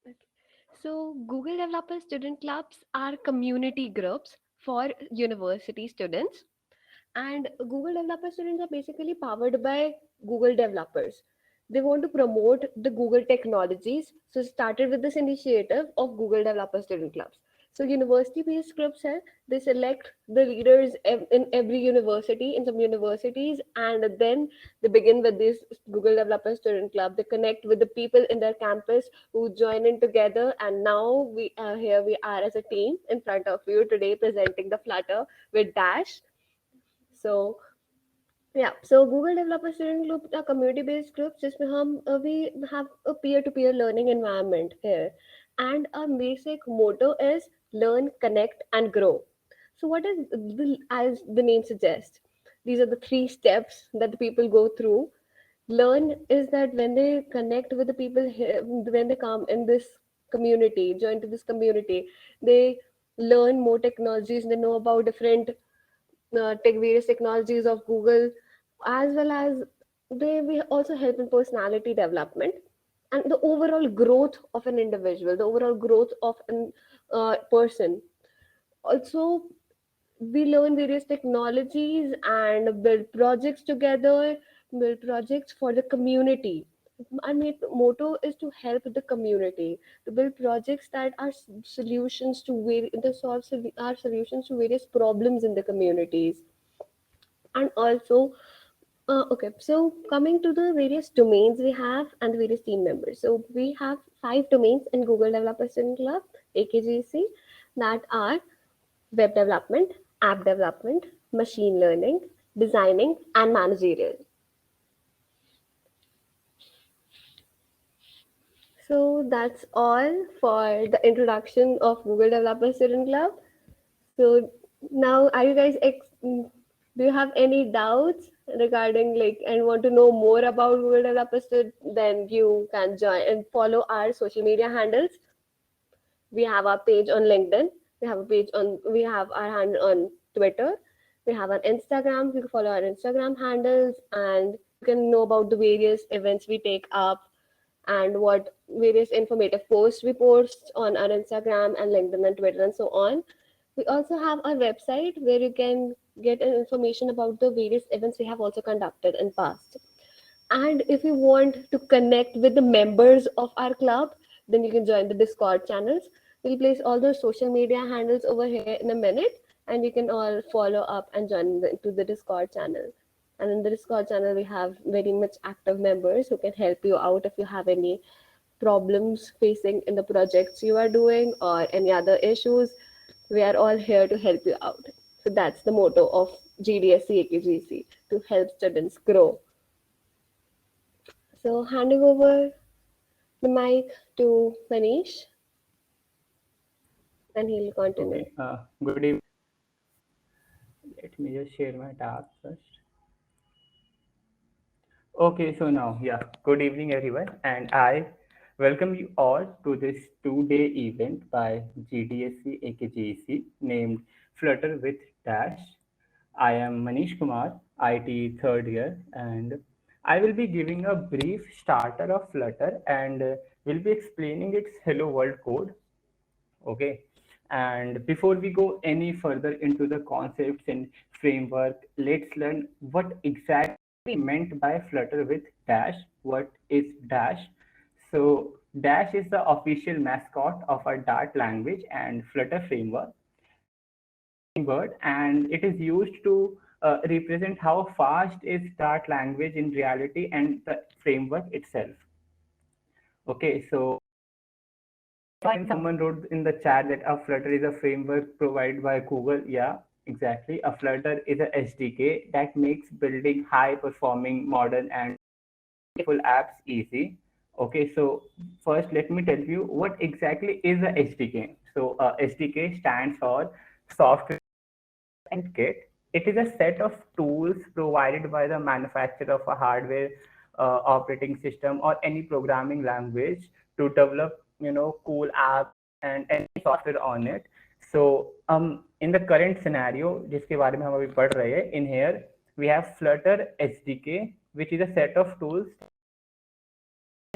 Okay. So, Google Developer Student Clubs are community groups for university students, and Google Developer students are basically powered by Google developers. They want to promote the Google technologies, so started with this initiative of Google Developer Student Clubs. So university based groups are, they select the leaders in every university, in some universities, and then they begin with this Google Developer Student Club. They connect with the people in their campus who join in together, and now we are as a team in front of you today presenting the Flutter with Dash. So yeah, so Google Developer Student Group are community-based groups जिसमें हम we have a peer-to-peer learning environment here, and our basic motto is learn, connect, and grow. So what is as the name suggests, these are the three steps that the people go through. Learn is that when they connect with the people here, when they come in this community, join to this community, they learn more technologies. They know about different various technologies of Google, as well as they will also help in personality development and the overall growth of an individual, the overall growth of an person. Also, we learn various technologies and build projects together, build projects for the community. Our motto is to help the community, to build projects that are solutions to our solutions to various problems in the communities. And also, okay, so coming to the various domains we have and the various team members. So we have 5 domains in Google Developer Student Club, AKGC, that are web development, app development, machine learning, designing, and managerial. So that's all for the introduction of Google Developer Student Club. So now, are you guys do you have any doubts regarding like and want to know more about Google Developer Student? Then you can join and follow our social media handles. We have our page on LinkedIn. We have our handle on Twitter. We have our Instagram. You can follow our Instagram handles, and you can know about the various events we take up and what various informative posts we post on our Instagram and LinkedIn and Twitter and so on. We also have our website where you can get information about the various events we have also conducted in past. And if you want to connect with the members of our club, then you can join the Discord channels. We'll place all those social media handles over here in a minute, and you can all follow up and join to the Discord channel. And in the Discord channel, we have very much active members who can help you out if you have any problems facing in the projects you are doing or any other issues. We are all here to help you out. So that's the motto of GDSC AKGC, to help students grow. So handing over the mic to Manish, and he'll continue. Okay. Good evening. Let me just share my tab first. Okay, so now, yeah, good evening, everyone, and I welcome you all to this two-day event by GDSC AKGC named Flutter with Dash. I am Manish Kumar, IT third year, and I will be giving a brief starter of Flutter and will be explaining its Hello World code. Okay. And before we go any further into the concepts and framework, let's learn what exactly meant by Flutter with Dash. What is Dash? So Dash is the official mascot of our Dart language and Flutter framework word, and it is used to represent how fast is Dart language in reality and the framework itself. Okay, so find someone wrote in the chat that a Flutter is a framework provided by Google. Yeah, exactly. A Flutter is a SDK that makes building high performing, modern, and beautiful apps easy. Okay, so first let me tell you what exactly is a SDK. So SDK stands for Software and Kit. It is a set of tools provided by the manufacturer of a hardware, operating system, or any programming language to develop, cool apps and any software on it. So, in the current scenario, जिसके बारे में हम अभी पढ़ रहे हैं, in here we have Flutter SDK, which is a set of tools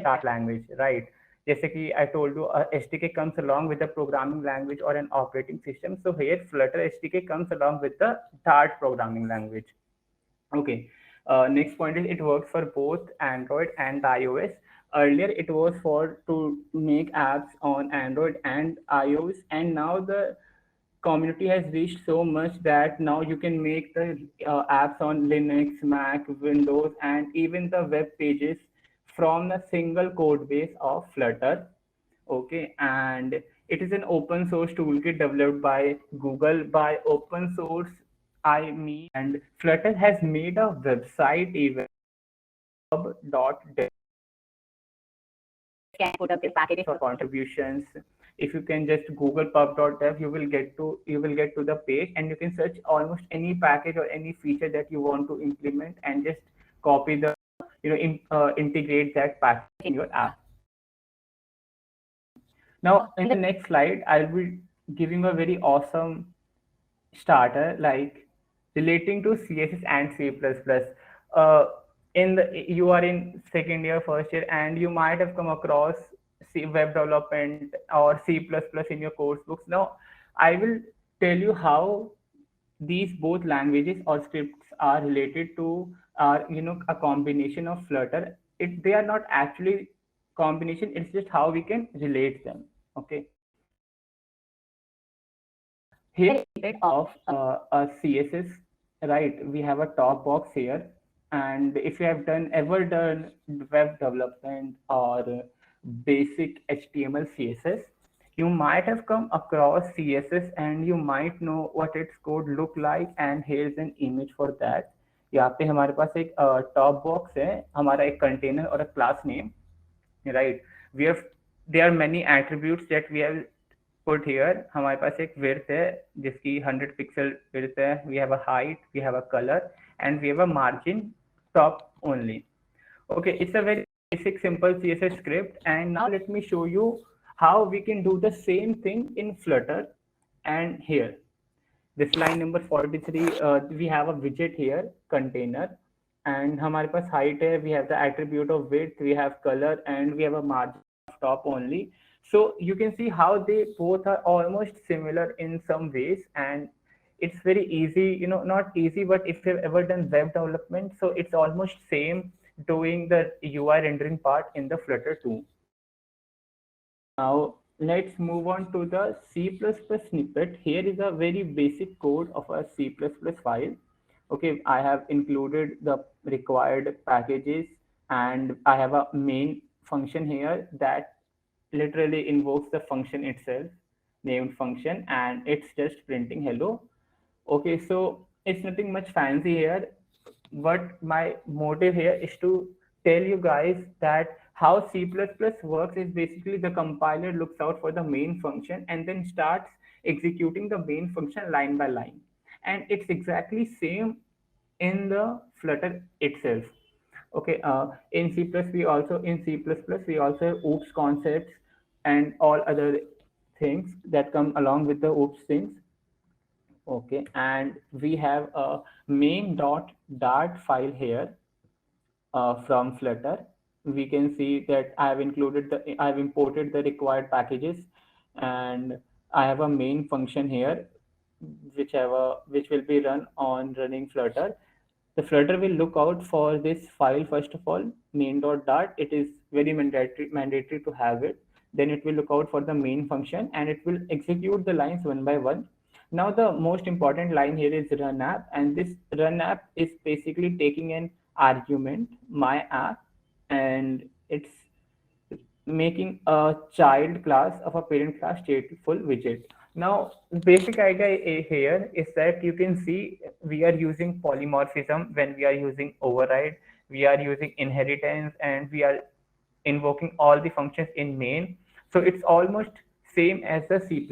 Dart language, right? जैसे कि I told you, SDK comes along with a programming language or an operating system. So here Flutter SDK comes along with the Dart programming language. Okay. Next point is it works for both Android and iOS. Earlier, it was for to make apps on Android and iOS, and now the community has reached so much that now you can make the apps on Linux, Mac, Windows, and even the web pages from a single code base of Flutter. Okay, and it is an open source toolkit developed by Google. By open source, I mean, and Flutter has made a website even pub.dev can put up the packages or contributions. If you can just Google pub.dev, you will get to the page, and you can search almost any package or any feature that you want to implement, and just copy the integrate that package in your app. Now, in the next slide, I'll be giving a very awesome starter like relating to CSS and C++. Uh, you are in second year, first year, and you might have come across web development or C++ in your course books. Now, I will tell you how these both languages or scripts are related to are a combination of Flutter. They are not actually combination. It's just how we can relate them. Okay. Here bit of a CSS, right? We have a top box here, and if you have ever done web development or basic HTML CSS, you might have come across CSS and you might know what its code look like. And here's an image for that. यहाँ पे हमारे पास एक top box है, हमारा एक container और a class name, right? We have there are many attributes that we have put here. हमारे पास एक width है जिसकी 100 pixel width है. We have a height, we have a color, and we have a margin top only. Okay, it's a very basic simple CSS script, and now let me show you how we can do the same thing in Flutter. And here, this line number 43, we have a widget here, container, and हमारे पास height है, we have the attribute of width, we have color, and we have a margin of top only. So you can see how they both are almost similar in some ways, and it's very easy, not easy, but if you've ever done web development, so it's almost same doing the UI rendering part in the Flutter too. Now let's move on to the C++ snippet. Here is a very basic code of a C++ file. Okay, I have included the required packages, and I have a main function here that literally invokes the function itself, named function, and it's just printing hello. Okay, so it's nothing much fancy here. What my motive here is to tell you guys that how C++ works is basically the compiler looks out for the main function and then starts executing the main function line by line. And it's exactly same in the Flutter itself. Okay, in C++ we also have oops concepts and all other things that come along with the oops things. Okay, and we have a main.dart file here from Flutter. We can see that I've imported the required packages, and I have a main function here, which will be run on running Flutter. The Flutter will look out for this file first of all, main.dart. It is very mandatory to have it. Then it will look out for the main function and it will execute the lines one by one. Now the most important line here is run app, and this run app is basically taking an argument, my app, and it's making a child class of a parent class stateful widget. Now, basic idea here is that you can see we are using polymorphism when we are using override, we are using inheritance, and we are invoking all the functions in main. So it's almost same as the C++.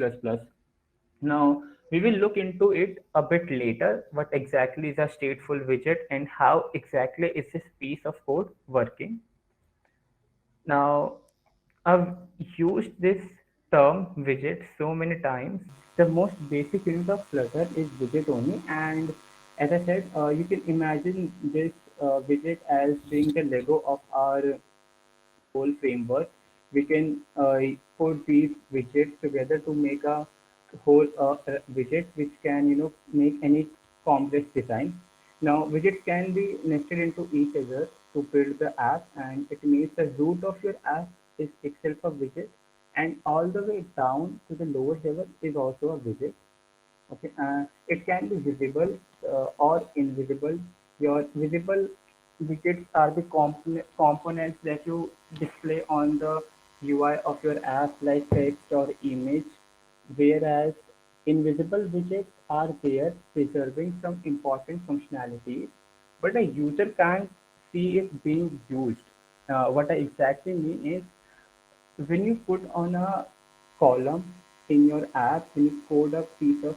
Now, we will look into it a bit later, what exactly is a stateful widget and how exactly is this piece of code working. Now, I've used this term widget so many times. The most basic unit of Flutter is widget only, and as I said, you can imagine this widget as being the Lego of our whole framework. we can put these widgets together to make a whole widget which can make any complex design. Now widgets can be nested into each other to build the app, and it means the root of your app is itself a widget, and all the way down to the lower level is also a widget. Okay, it can be visible or invisible. Your visible widgets are the components that you display on the UI of your app, like text or image, whereas invisible widgets are there preserving some important functionalities, but a user can't see it being used. What I exactly mean is, when you put on a column in your app, when you code a piece of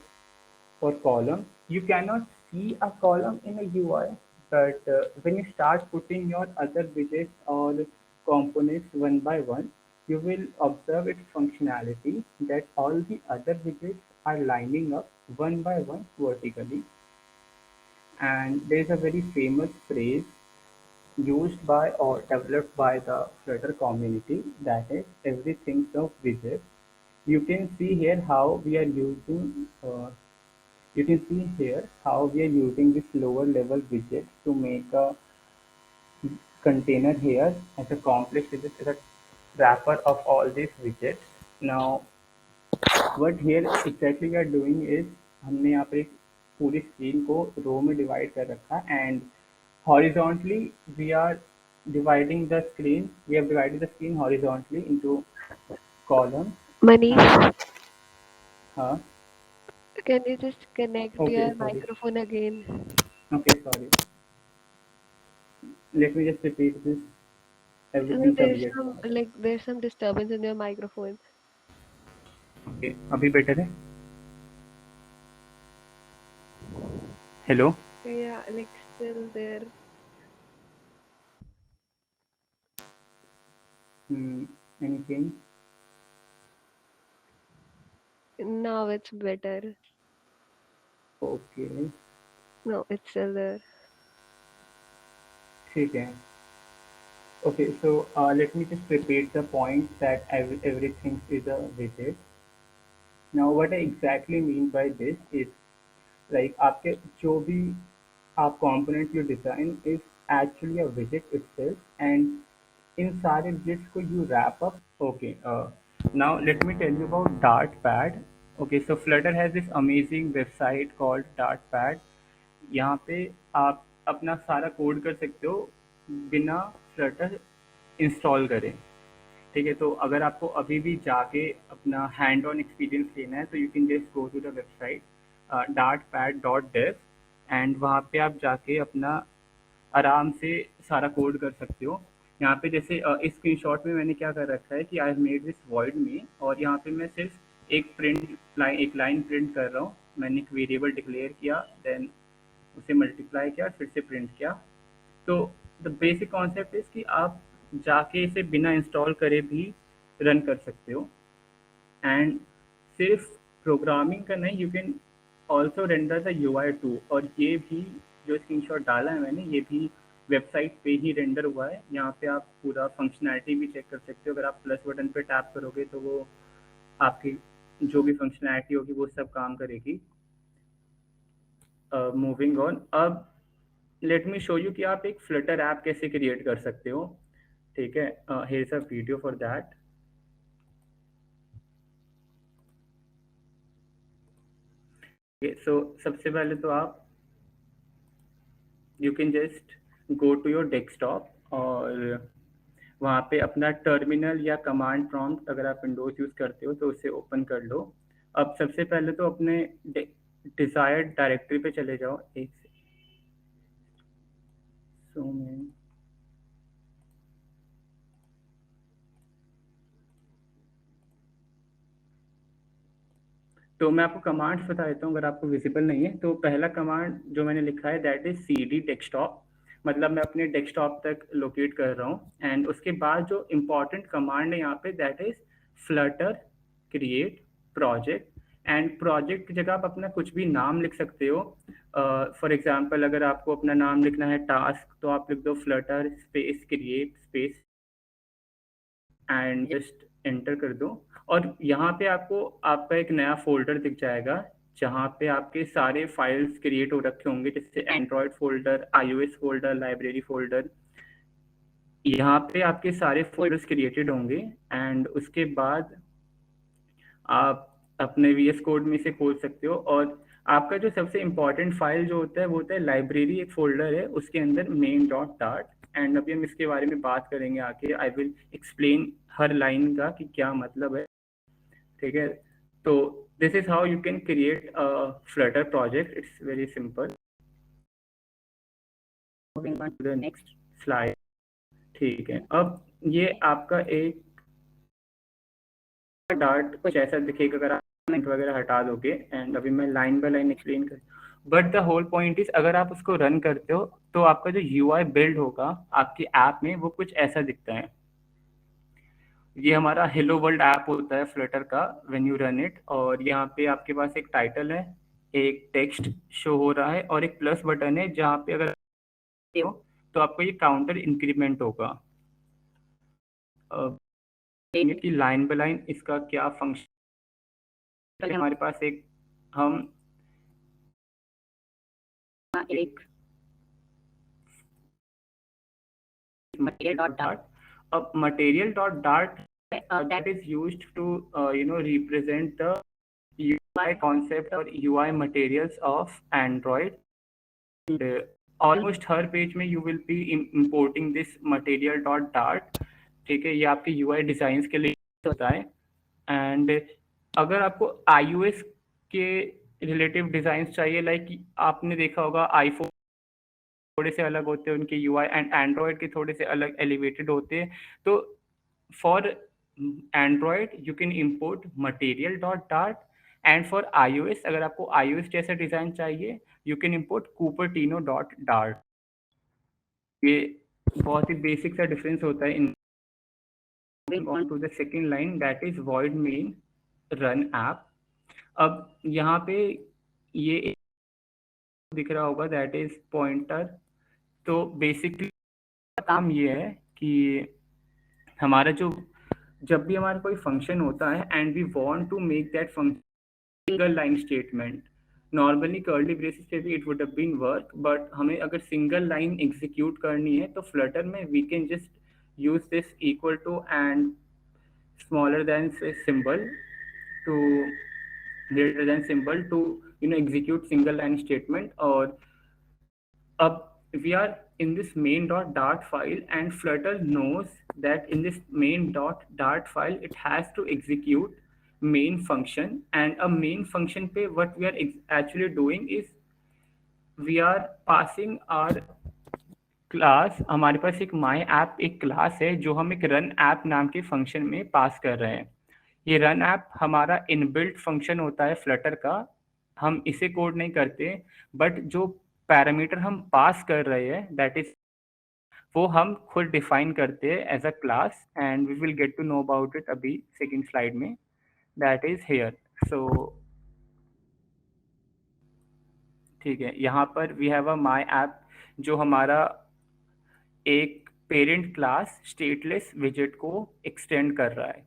for column, you cannot see a column in a UI, but when you start putting your other widgets or components one by one, you will observe its functionality that all the other widgets are lining up one by one vertically. And there is a very famous phrase used by or developed by the Flutter community, that is everything's a widget. You can see here how we are using you can see here how we are using this lower level widget to make a container here as a complex widget, as a wrapper of all these widgets. Now what here exactly we are doing is, हमने यहाँ पर एक पूरी screen को रो में divide कर रखा है, and horizontally we are dividing the screen, we have divided the screen horizontally into columns. And Manish, हाँ, can you just connect okay, your sorry, microphone again? okay, sorry, let me just repeat this, No, everything subject. there's some disturbance in your microphone. Okay, अभी better है? Hello? Yeah, like still there. Hmm, anything? Now it's better. Okay, No, it's still there. ठीक है. Okay, so let me just repeat the point that everything is a widget. Now, what I exactly mean by this is, like आपके जो भी आप component you design is actually a widget itself, and in सारे widgets को you wrap up. Okay, now let me tell you about Dartpad. Okay, so Flutter has this amazing website called Dartpad. यहाँ पे आप अपना सारा code कर सकते हो बिना फ्लटर इंस्टॉल करें. ठीक है, तो अगर आपको अभी भी जाके अपना हैंड ऑन एक्सपीरियंस लेना है, तो you can just go to the website dartpad.dev, and वहाँ पे आप जाके अपना आराम से सारा कोड कर सकते हो. यहाँ पे जैसे इस स्क्रीनशॉट में मैंने क्या कर रखा है कि I have made this void में, और यहाँ पे मैं सिर्फ एक लाइन प्रिंट कर रहा हूँ. मैंने एक वेरिएबल डिक्लेयर किया, देन उसे मल्टीप्लाई किया, फिर से प्रिंट किया. तो द बेसिक कॉन्सेप्ट इज कि आप जाके इसे बिना इंस्टॉल करे भी रन कर सकते हो. एंड सिर्फ प्रोग्रामिंग का नहीं, you can also render the UI too. और ये भी जो स्क्रीनशॉट डाला है मैंने, ये भी वेबसाइट पे ही रेंडर हुआ है. यहाँ पे आप पूरा फंक्शनैलिटी भी चेक कर सकते हो. अगर आप प्लस बटन पे टैप करोगे तो वो आपकी जो भी फंक्शनैलिटी होगी वो सब काम करेगी. मूविंग ऑन, अब लेट मी शो यू कि आप एक फ्लटर ऐप कैसे क्रिएट कर सकते हो. ठीक है, here is a video for that. So सबसे पहले तो आप you can just go to your desktop, और वहाँ पे अपना टर्मिनल या कमांड प्रॉम्प्ट, अगर आप विंडोज यूज़ करते हो तो उसे ओपन कर लो. अब सबसे पहले तो अपने डिजायर्ड डायरेक्टरी पे चले जाओ. एक सो में तो मैं आपको कमांड्स बता देता हूँ, अगर आपको विजिबल नहीं है तो. पहला कमांड जो मैंने लिखा है दैट इज cd डेस्कटॉप, मतलब मैं अपने डेस्कटॉप तक लोकेट कर रहा हूँ. एंड उसके बाद जो इम्पोर्टेंट कमांड है यहाँ पे that is Flutter create project. And project की जगह आप अपना कुछ भी नाम लिख सकते हो. फॉर एग्जाम्पल, अगर आपको अपना नाम लिखना है टास्क, तो आप लिख दो Flutter space create space and just enter कर दो और यहाँ पे आपको आपका एक नया फोल्डर दिख जाएगा जहाँ पे आपके सारे फाइल्स क्रिएट हो रखे होंगे, जैसे Android folder, iOS folder, library folder. यहाँ पे आपके सारे फोल्डर्स क्रिएटेड होंगे एंड उसके बाद आप अपने VS कोड में से खोल सकते हो। और आपका जो सबसे इम्पोर्टेंट फाइल जो होता है वो होता है लाइब्रेरी, एक फोल्डर है उसके अंदर main.dart। एंड अभी हम इसके बारे में बात करेंगे आके। आई विल एक्सप्लेन हर लाइन का कि क्या मतलब है, ठीक है। तो this is how you can create a Flutter project, it's very simple. Moving on to the next slide. ठीक है, अब ये आपका एक डार्ट कुछ ऐसा दिखेगा अगर आप कमेंट वगैरह हटा दोगे। एंड अभी मैं लाइन बाय लाइन एक्सप्लेन कर, but the whole point is अगर आप उसको रन करते हो तो आपका जो UI बिल्ड होगा आपकी ऐप में वो कुछ ऐसा दिखता है। ये हमारा हेलो वर्ल्ड ऐप होता है फ्लटर का व्हेन यू रन इट। और यहाँ पे आपके पास एक टाइटल है, एक टेक्स्ट शो हो रहा है और एक प्लस बटन है जहाँ पे अगर हो तो आपको ये काउंटर इंक्रीमेंट होगा। की लाइन बाय लाइन इसका क्या फंक्शन, हमारे पास एक हम एक material.dart. Material.dart that is used to represent the UI concept or UI materials of Android. And, almost her page में you will be importing this material.dart। ठीक है, ये आपके UI डिजाइन के लिए होता है। एंड अगर आपको iOS के रिलेटिव डिजाइन चाहिए, लाइक आपने देखा होगा आईफोन थोड़े से अलग होते हैं उनके UI एंड एंड्रॉयड के थोड़े से अलग एलिवेटेड होते हैं। तो for Android you can import material.dart and for iOS अगर आपको iOS जैसा डिजाइन चाहिए यू कैन इंपोर्ट cupertino.dart। ये बहुत ही बेसिक सा डिफरेंस होता है। इन on to the second line that is void main run app। अब यहाँ पे ये दिख रहा होगा दैट इज पॉइंटर। तो बेसिकली काम ये है कि हमारा जो जब भी हमारा कोई फंक्शन होता है and we want to make that function single line statement, normally curly braces पे भी it would have been work, but हमें अगर सिंगल लाइन एग्जीक्यूट करनी है तो फ्लटर में we can just use this equal to and smaller than symbol to greater than symbol to execute single line statement। और अब we are in this main.dart file and Flutter knows that in this main.dart file it has to execute main function। and a main function पे what we are actually doing is we are passing our class. हमारे पास एक my app एक class है जो हम एक run app नाम के फंक्शन में पास कर रहे हैं। ये रन ऐप हमारा इनबिल्ट फंक्शन होता है फ्लटर का, हम इसे कोड नहीं करते, बट जो पैरामीटर हम पास कर रहे हैं दैट इज वो हम खुद डिफाइन करते हैं as a class. And we will get to know about it अभी सेकेंड स्लाइड में, दैट इज हेयर। सो ठीक है, यहाँ पर we have a my app जो हमारा एक पेरेंट क्लास स्टेटलेस विजेट को एक्सटेंड कर रहा है।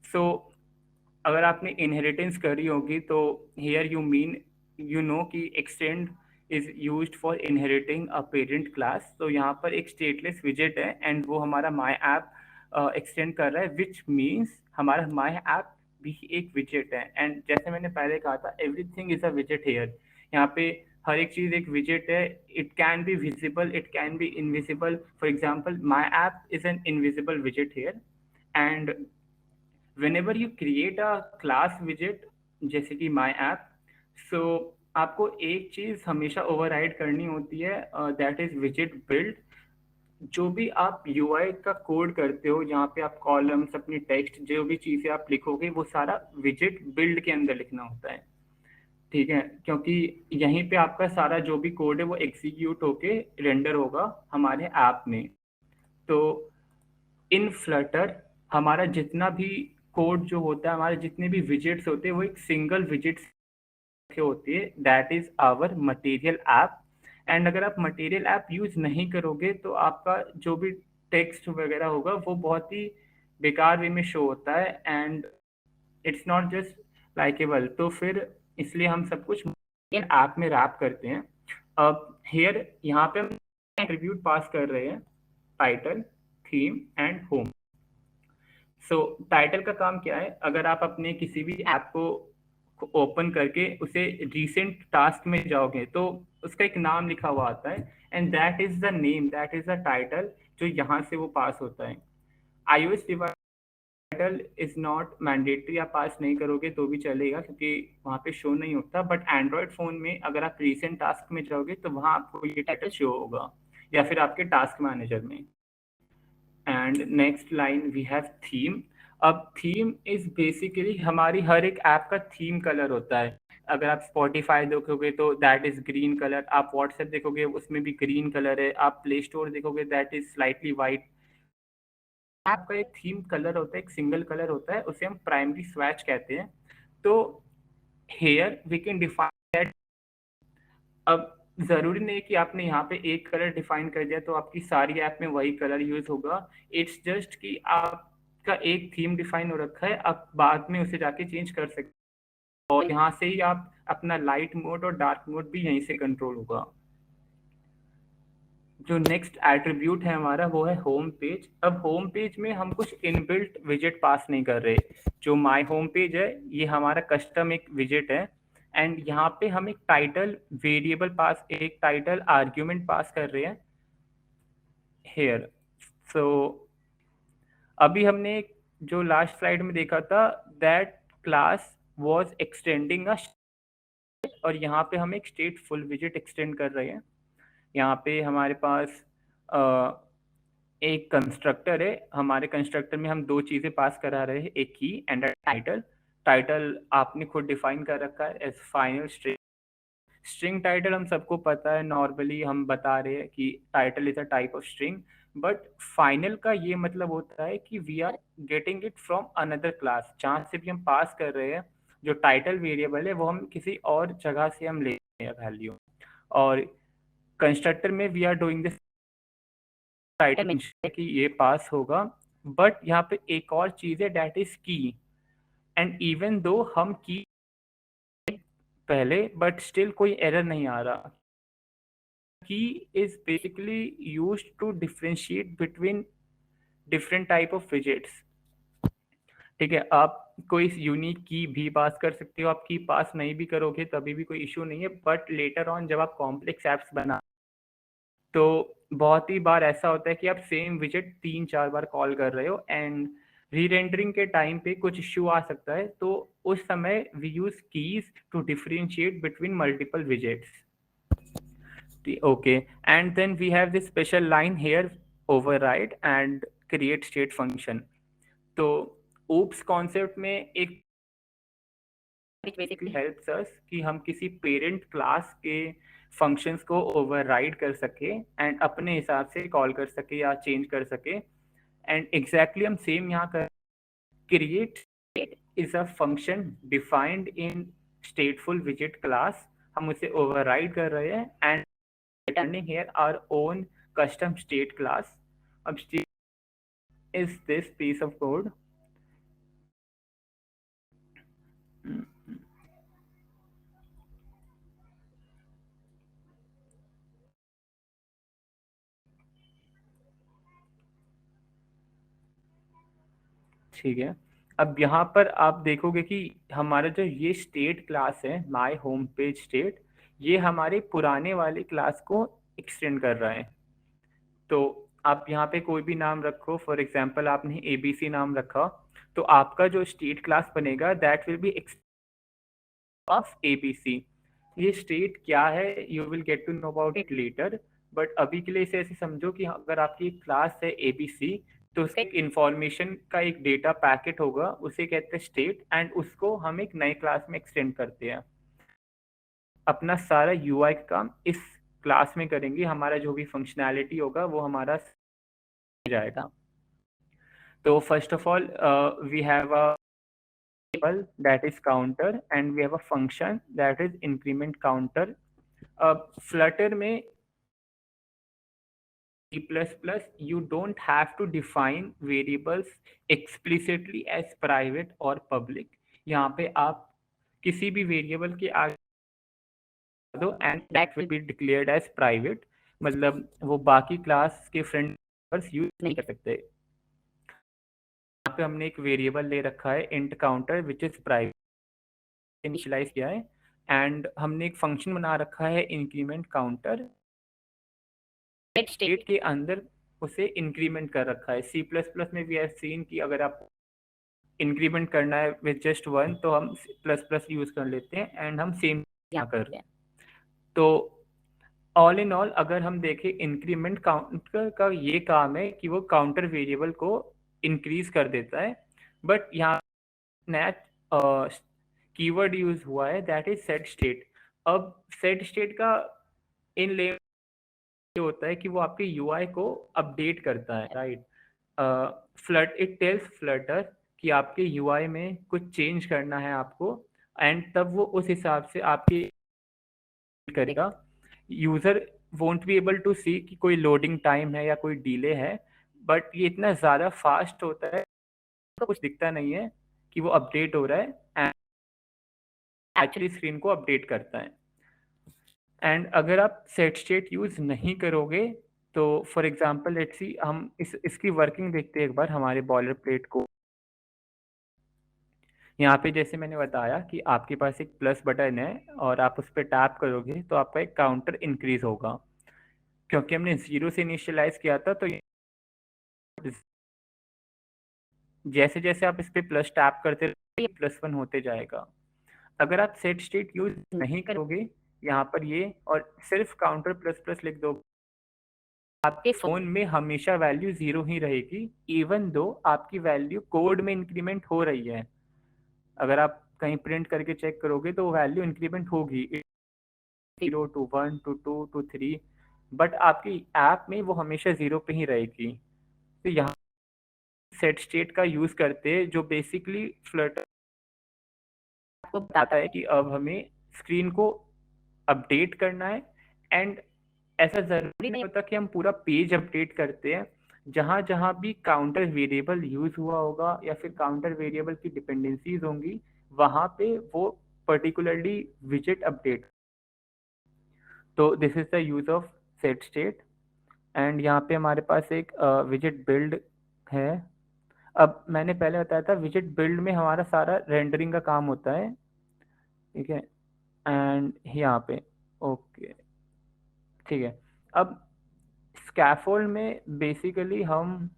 सो अगर आपने इनहेरिटेंस करी होगी तो हियर यू मीन कि extend is used for inheriting a parent class. तो यहाँ पर एक स्टेटलेस विजेट है एंड वो हमारा माई ऐप एक्सटेंड कर रहा है, विच मीन्स हमारा माई ऐप भी एक विजेट है। एंड जैसे मैंने पहले कहा था एवरीथिंग इज अ विजेट हेयर। यहाँ पे हर एक चीज एक विजेट है। It can be visible, it can be invisible. For example my app is an invisible विजेट here. And whenever you create a class widget जैसे कि my app, so आपको एक चीज हमेशा ओवरराइड करनी होती है, दैट इज widget build। जो भी आप UI का कोड करते हो, जहाँ पे आप कॉलम्स, अपनी टेक्स्ट, जो भी चीजें आप लिखोगे वो सारा widget build के अंदर लिखना होता है, ठीक है। क्योंकि यहीं पे आपका सारा जो भी कोड है वो एग्जीक्यूट होके रेंडर होगा हमारे ऐप में। तो इन फ्लटर हमारा जितना भी कोड जो होता है, हमारे जितने भी विजेट्स होते हैं वो एक सिंगल विजेट्स होती है, that is our material app. And अगर आप मटेरियल ऐप यूज नहीं करोगे तो आपका जो भी टेक्स्ट वगैरह होगा वो बहुत ही बेकार वे में शो होता है and it's not just likeable. तो फिर इसलिए हम सब कुछ इन ऐप में रैप करते हैं। अब हेयर यहाँ पे हम एट्रीब्यूट पास कर रहे हैं, title, theme and home. So title का काम क्या है, अगर आप अपने किसी भी ऐप को ओपन करके उसे रिसेंट टास्क में जाओगे तो उसका एक नाम लिखा हुआ आता है and that is the name, that is the title जो यहाँ से वो पास होता है। iOS title is not mandatory, आप पास नहीं करोगे तो भी चलेगा क्योंकि वहाँ पे शो नहीं होता, बट एंड्रॉयड फोन में अगर आप रिसेंट टास्क में जाओगे तो वहाँ आपको ये टाइटल शो होगा या फिर आपके टास्क मैनेजर में। And next line we have theme. अब थीम इज बेसिकली हमारी हर एक ऐप का थीम कलर होता है। अगर आप स्पॉटिफाई देखोगे तो दैट इज ग्रीन कलर, आप व्हाट्सएप देखोगे उसमें भी ग्रीन कलर है, आप प्ले स्टोर देखोगे that is slightly white. App का एक थीम कलर होता है, एक सिंगल कलर होता है, उसे हम प्राइमरी स्वैच कहते हैं। तो here we can define that. अब जरूरी नहीं कि आपने यहाँ पे एक कलर डिफाइन कर दिया तो आपकी सारी ऐप में वही कलर यूज होगा। इट्स जस्ट कि आपका एक थीम डिफाइन हो रखा है, आप बाद में उसे जाके चेंज कर सकते हैं और यहाँ से ही आप अपना लाइट मोड और डार्क मोड भी यहीं से कंट्रोल होगा। जो नेक्स्ट एट्रीब्यूट है हमारा वो है होम पेज। अब होम पेज में हम कुछ इनबिल्ट विजेट पास नहीं कर रहे। जो माय होम पेज है ये हमारा कस्टम एक विजेट है एंड यहाँ पे हम एक टाइटल वेरिएबल पास, एक टाइटल आर्ग्यूमेंट पास कर रहे हैं हेयर। सो अभी हमने जो लास्ट स्लाइड में देखा था दैट क्लास वाज एक्सटेंडिंग अ, और यहाँ पे हम एक स्टेट फुल विजेट एक्सटेंड कर रहे हैं। यहाँ पे हमारे पास एक कंस्ट्रक्टर है, हमारे कंस्ट्रक्टर में हम दो चीजें पास करा रहे हैं, एक की एंड टाइटल। टाइटल आपने खुद डिफाइन कर रखा है as final string. String title हम सबको पता है, नॉर्मली हम बता रहे हैं कि title is a type of string, but final का ये मतलब होता है कि we are getting it from another class. जहाँ से भी हम पास कर रहे हैं जो टाइटल वेरिएबल है वो हम किसी और जगह से हम ले रहे हैं वैल्यू। और कंस्ट्रक्टर में we are doing this title है कि ये पास होगा, बट यहाँ पे एक और चीज है दैट इज की। एंड इवन दो हम की पहले बट स्टिल कोई एरर नहीं आ रहा। Key is basically used to differentiate between different type of widgets. ठीक है, आप कोई यूनिक की भी पास कर सकते हो, आप की पास नहीं भी करोगे तभी भी कोई इशू नहीं है, बट लेटर ऑन जब आप कॉम्प्लेक्स एप्स बना तो बहुत ही बार ऐसा होता है कि आप सेम विजेट 3-4 बार कॉल कर रहे हो एंड री रेंडरिंग के टाइम पे कुछ इश्यू आ सकता है, तो उस समय we use keys to differentiate between multiple widgets. Okay, and then we have this special line here override and create state function. तो ओप्स कॉन्सेप्ट में एक बेसिकली हेल्प्स अस कि हम किसी पेरेंट क्लास के फंक्शंस को ओवरराइड कर सके एंड अपने हिसाब से कॉल कर सके या चेंज कर सके। एंड एग्जैक्टली हम सेम यहाँ कर create is a function defined in stateful विजेट क्लास, हम उसे ओवरराइड कर रहे हैं and returning here our own custom state class. अब state is this piece of code. ठीक है, अब यहाँ पर आप देखोगे कि हमारा जो ये स्टेट क्लास है माय होम पेज स्टेट, ये हमारे पुराने वाले क्लास को एक्सटेंड कर रहा है। तो आप यहाँ पे कोई भी नाम रखो, फॉर एग्जांपल आपने एबीसी नाम रखा, तो आपका जो स्टेट क्लास बनेगा that will be of ABC. ये स्टेट क्या है you will get to know about it later, but अभी के लिए इसे ऐसे समझो कि अगर आपकी क्लास है एबीसी तो उसके इंफॉर्मेशन का एक डेटा पैकेट होगा, उसे कहते हैं स्टेट, एंड उसको हम एक नए क्लास में एक्सटेंड करते हैं। अपना सारा यूआई का काम इस क्लास में करेंगे, हमारा जो भी फंक्शनैलिटी होगा वो हमारा जाएगा। तो first of all we have a variable that is counter and we have a function that is increment counter। अब फ्लटर में C++, you don't have to define variables explicitly as private or public. यहाँ पे आप किसी भी variable के आगे दो and that will be declared as private, मतलब वो बाकी क्लास के फ्रेंड्स यूज नहीं कर सकते। यहाँ पे हमने एक वेरिएबल ले रखा है int counter which is private, initialise किया है, एंड हमने एक फंक्शन बना रखा है इंक्रीमेंट काउंटर, स्टेट के अंदर उसे इंक्रीमेंट कर रखा है। सी प्लस प्लस में वी हैव सीन कि अगर आप इंक्रीमेंट करना है विद जस्ट वन तो हम प्लस प्लस यूज कर लेते हैं एंड हम सेम यहाँ कर रहे हैं। तो ऑल इन ऑल अगर हम देखें इंक्रीमेंट काउंटर का ये काम है कि वो काउंटर वेरिएबल को इंक्रीज कर देता है, बट यहाँ नया कीवर्ड यूज हुआ है दैट इज सेट स्टेट। अब सेट स्टेट का इन ले होता है कि वो आपके यूआई को अपडेट करता है, right. Flirt it tells Flutter कि आपके यूआई में कुछ चेंज करना है आपको, एंड तब वो उस हिसाब से आपके करेगा। User won't be able to see कि कोई लोडिंग टाइम है या कोई डिले है, बट ये इतना ज़्यादा फास्ट होता है तो कुछ दिखता नहीं है कि वो अपडेट हो रहा है, एंड एक्चुअली स्क्रीन को अपडेट करता है। एंड अगर आप सेट स्टेट यूज नहीं करोगे तो फॉर एग्जांपल लेट्स सी हम इसकी वर्किंग देखते हैं एक बार हमारे बॉयलर प्लेट को। यहाँ पे जैसे मैंने बताया कि आपके पास एक प्लस बटन है और आप उस पर टैप करोगे तो आपका एक काउंटर इंक्रीज होगा, क्योंकि हमने 0 से इनिशियलाइज किया था। तो जैसे जैसे आप इस पर प्लस टैप करते रहोगे ये +1 होते जाएगा। अगर आप सेट स्टेट यूज नहीं करोगे यहाँ पर ये और सिर्फ काउंटर प्लस प्लस लिख दो, आपके फोन में हमेशा वैल्यू 0 ही रहेगी, इवन दो आपकी वैल्यू कोड में इंक्रीमेंट हो रही है। अगर आप कहीं प्रिंट करके चेक करोगे तो वैल्यू इंक्रीमेंट होगी 0 to 1 to 2 to 3, बट आपकी ऐप में वो हमेशा 0 पे ही रहेगी। तो यहाँ सेट स्टेट का यूज करते जो बेसिकली फ्लटर आपको बताता है कि अब हमें स्क्रीन को अपडेट करना है, एंड ऐसा जरूरी नहीं होता कि हम पूरा पेज अपडेट करते हैं। जहां जहां भी काउंटर वेरिएबल यूज हुआ होगा या फिर काउंटर वेरिएबल की डिपेंडेंसीज होंगी वहां पे वो पर्टिकुलरली विजेट अपडेट। तो this is the use of set state, and यहाँ पे हमारे पास एक विजेट बिल्ड है। अब मैंने पहले बताया था विजेट बिल्ड में हमारा सारा रेंडरिंग का काम होता है, ठीक है, एंड यहाँ पे ओके ठीक है। अब स्कैफोल्ड में बेसिकली हम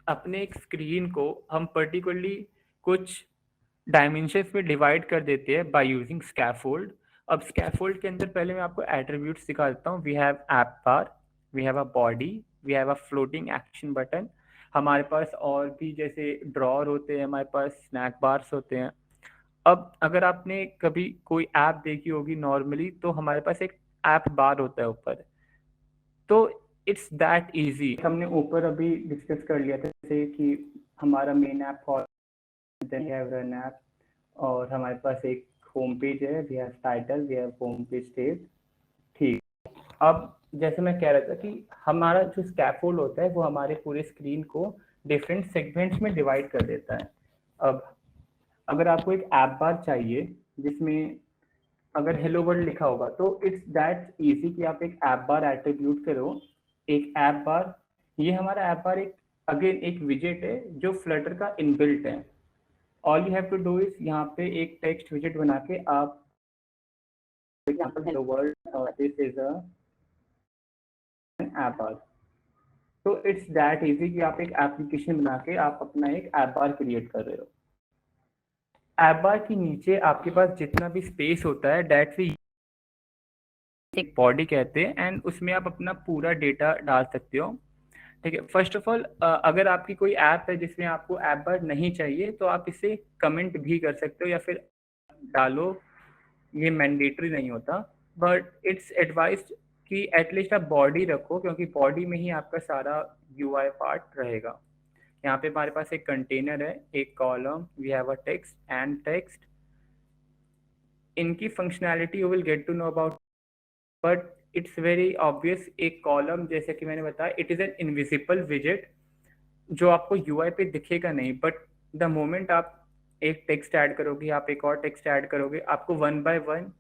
अपने एक स्क्रीन को हम पर्टिकुलरली कुछ डायमेंशंस में डिवाइड कर देते हैं बाय यूजिंग स्कैफोल्ड। अब स्कैफोल्ड के अंदर पहले मैं आपको एट्रीब्यूट्स दिखा देता हूँ। We have app bar, we have a body, we have a floating action button. हमारे पास और भी जैसे ड्रॉर होते हैं, हमारे पास स्नैक बार्स होते हैं। अब अगर आपने कभी कोई ऐप देखी होगी नॉर्मली तो हमारे पास एक ऐप बार होता है ऊपर, तो इट्स दैट इजी। हमने ऊपर अभी डिस्कस कर लिया था जैसे कि हमारा main app then have run app, और हमारे पास एक होम पेज है, we have title, we have home page state. ठीक, अब जैसे मैं कह रहा था कि हमारा जो स्कैफोल्ड होता है वो हमारे पूरे स्क्रीन को डिफरेंट सेगमेंट्स में डिवाइड कर देता है। अब अगर आपको एक ऐप बार चाहिए जिसमें अगर हेलो वर्ल्ड लिखा होगा तो इट्स दैट इजी कि आप एक ऐप बार एट्रीब्यूट करो। एक ऐप बार, ये हमारा ऐप बार एक अगेन एक विजेट है जो फ्लटर का इनबिल्ट है। All you have to do is यहाँ पे एक टेक्स्ट विजेट बना के आप example hello world this is a app bar. तो इट्स दैट इजी कि आप एक एप्लीकेशन बना के आप अपना एक ऐप बार क्रिएट कर रहे हो। ऐप बार के नीचे आपके पास जितना भी स्पेस होता है दैट वी एक बॉडी कहते हैं, एंड उसमें आप अपना पूरा डेटा डाल सकते हो। ठीक है, फर्स्ट ऑफ ऑल अगर आपकी कोई ऐप है जिसमें आपको ऐप बार नहीं चाहिए तो आप इसे कमेंट भी कर सकते हो या फिर डालो, ये मैंडेटरी नहीं होता, बट इट्स एडवाइज्ड कि एटलीस्ट आप बॉडी रखो क्योंकि बॉडी में ही आपका सारा यूआई पार्ट रहेगा। यहाँ पे हमारे पास एक कंटेनर है, एक column, we have a text and text. इनकी functionality you will get to know about, but it's very obvious, एक कॉलम जैसे कि मैंने बताया, इट इज एन इनविजिबल विजेट जो आपको यूआई पे दिखेगा नहीं, बट द मोमेंट आप एक टेक्स्ट ऐड करोगे, आप एक और टेक्स्ट ऐड करोगे, आपको one by one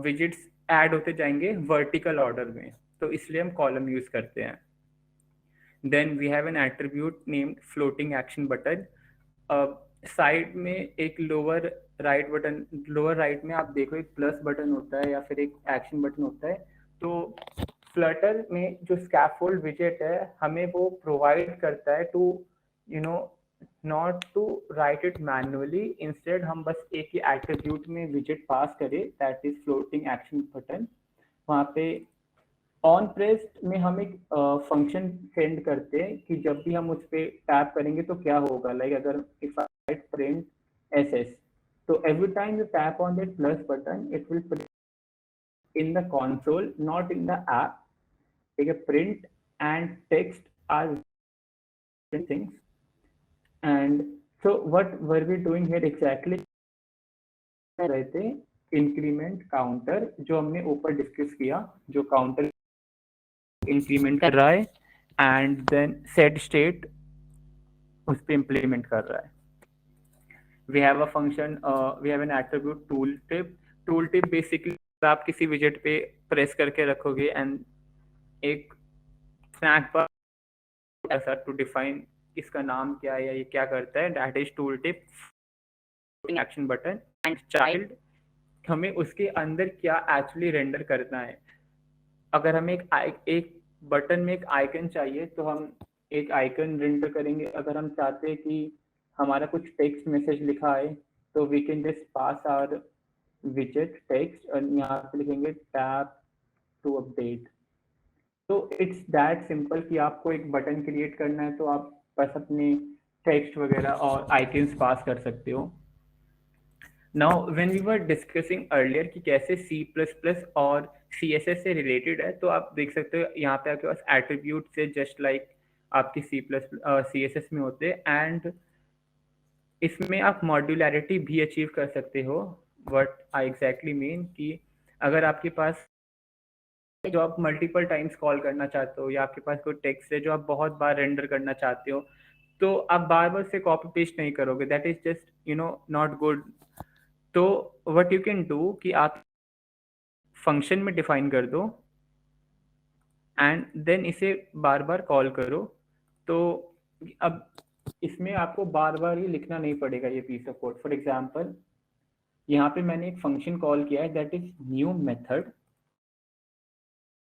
visits add होते जाएंगे वर्टिकल ऑर्डर में, तो इसलिए हम कॉलम यूज करते हैं. Then we have an attribute named floating action button. Side में एक लोअर राइट में आप देखो एक प्लस बटन होता है या फिर एक एक्शन बटन होता है. तो फ्लटर में जो स्कैफोल्ड विजेट है हमें वो प्रोवाइड करता है to you know not to write it manually, instead हम बस एक ही एट्रीब्यूट में विजेट पास करें, that is floating action button. वहाँ पे ऑन प्रेस्ड में हम एक फंक्शन सेंड करते हैं कि जब भी हम उस पर टैप करेंगे तो क्या होगा, लाइक अगर if I print S S, तो every time you tap on that plus button it will print in the console, not in the app. ठीक है, print and text are different things. And so what were we doing here exactly? कर रहे थे increment counter, जो हमने ऊपर discuss किया, जो काउंटर इंक्रीमेंट कर रहा है एंड देन सेट स्टेट उस पर इम्प्लीमेंट कर रहा है. We have a function, we have an attribute tool tip. Tool tip basically आप किसी विजेट पे प्रेस करके रखोगे एंड एक स्नैक बार ऐसा टू डिफाइन इसका नाम क्या है या ये क्या करता है, that is tool tip action button. And child, हमें उसके अंदर क्या एक्चुअली रेंडर करना है. अगर हमें एक बटन में एक आइकन चाहिए तो हम एक आइकन रेंडर करेंगे. अगर हम चाहते हैं कि हमारा कुछ टेक्स्ट मैसेज लिखा है तो we can just pass our विजेट टेक्स्ट और यहाँ पे लिखेंगे टैप टू अपडेट. तो इट्स दैट सिंपल कि आपको एक बटन क्रिएट करना है तो आप बस अपने टेक्स्ट वगैरह और आइकन्स पास कर सकते हो. Now when we were discussing earlier कि कैसे C++ और CSS से रिलेटेड है, तो आप देख सकते हो यहाँ पे आपके पास एट्रीब्यूट से जस्ट लाइक आपकी CSS में होते हैं. एंड इसमें आप मॉड्यूलैरिटी भी अचीव कर सकते हो. व्हाट आई एग्जैक्टली मीन कि अगर आपके पास जो आप मल्टीपल टाइम्स कॉल करना चाहते हो या आपके पास कोई टेक्स्ट है जो आप बहुत बार रेंडर करना चाहते हो, तो आप बार बार से कॉपी पेस्ट नहीं करोगे, that is just not good. तो व्हाट यू कैन डू कि आप फंक्शन में डिफाइन कर दो एंड देन इसे बार बार कॉल करो. तो अब इसमें आपको बार बार ये लिखना नहीं पड़ेगा ये piece of code. For example यहाँ पे मैंने एक फंक्शन कॉल किया है दैट इज न्यू मेथड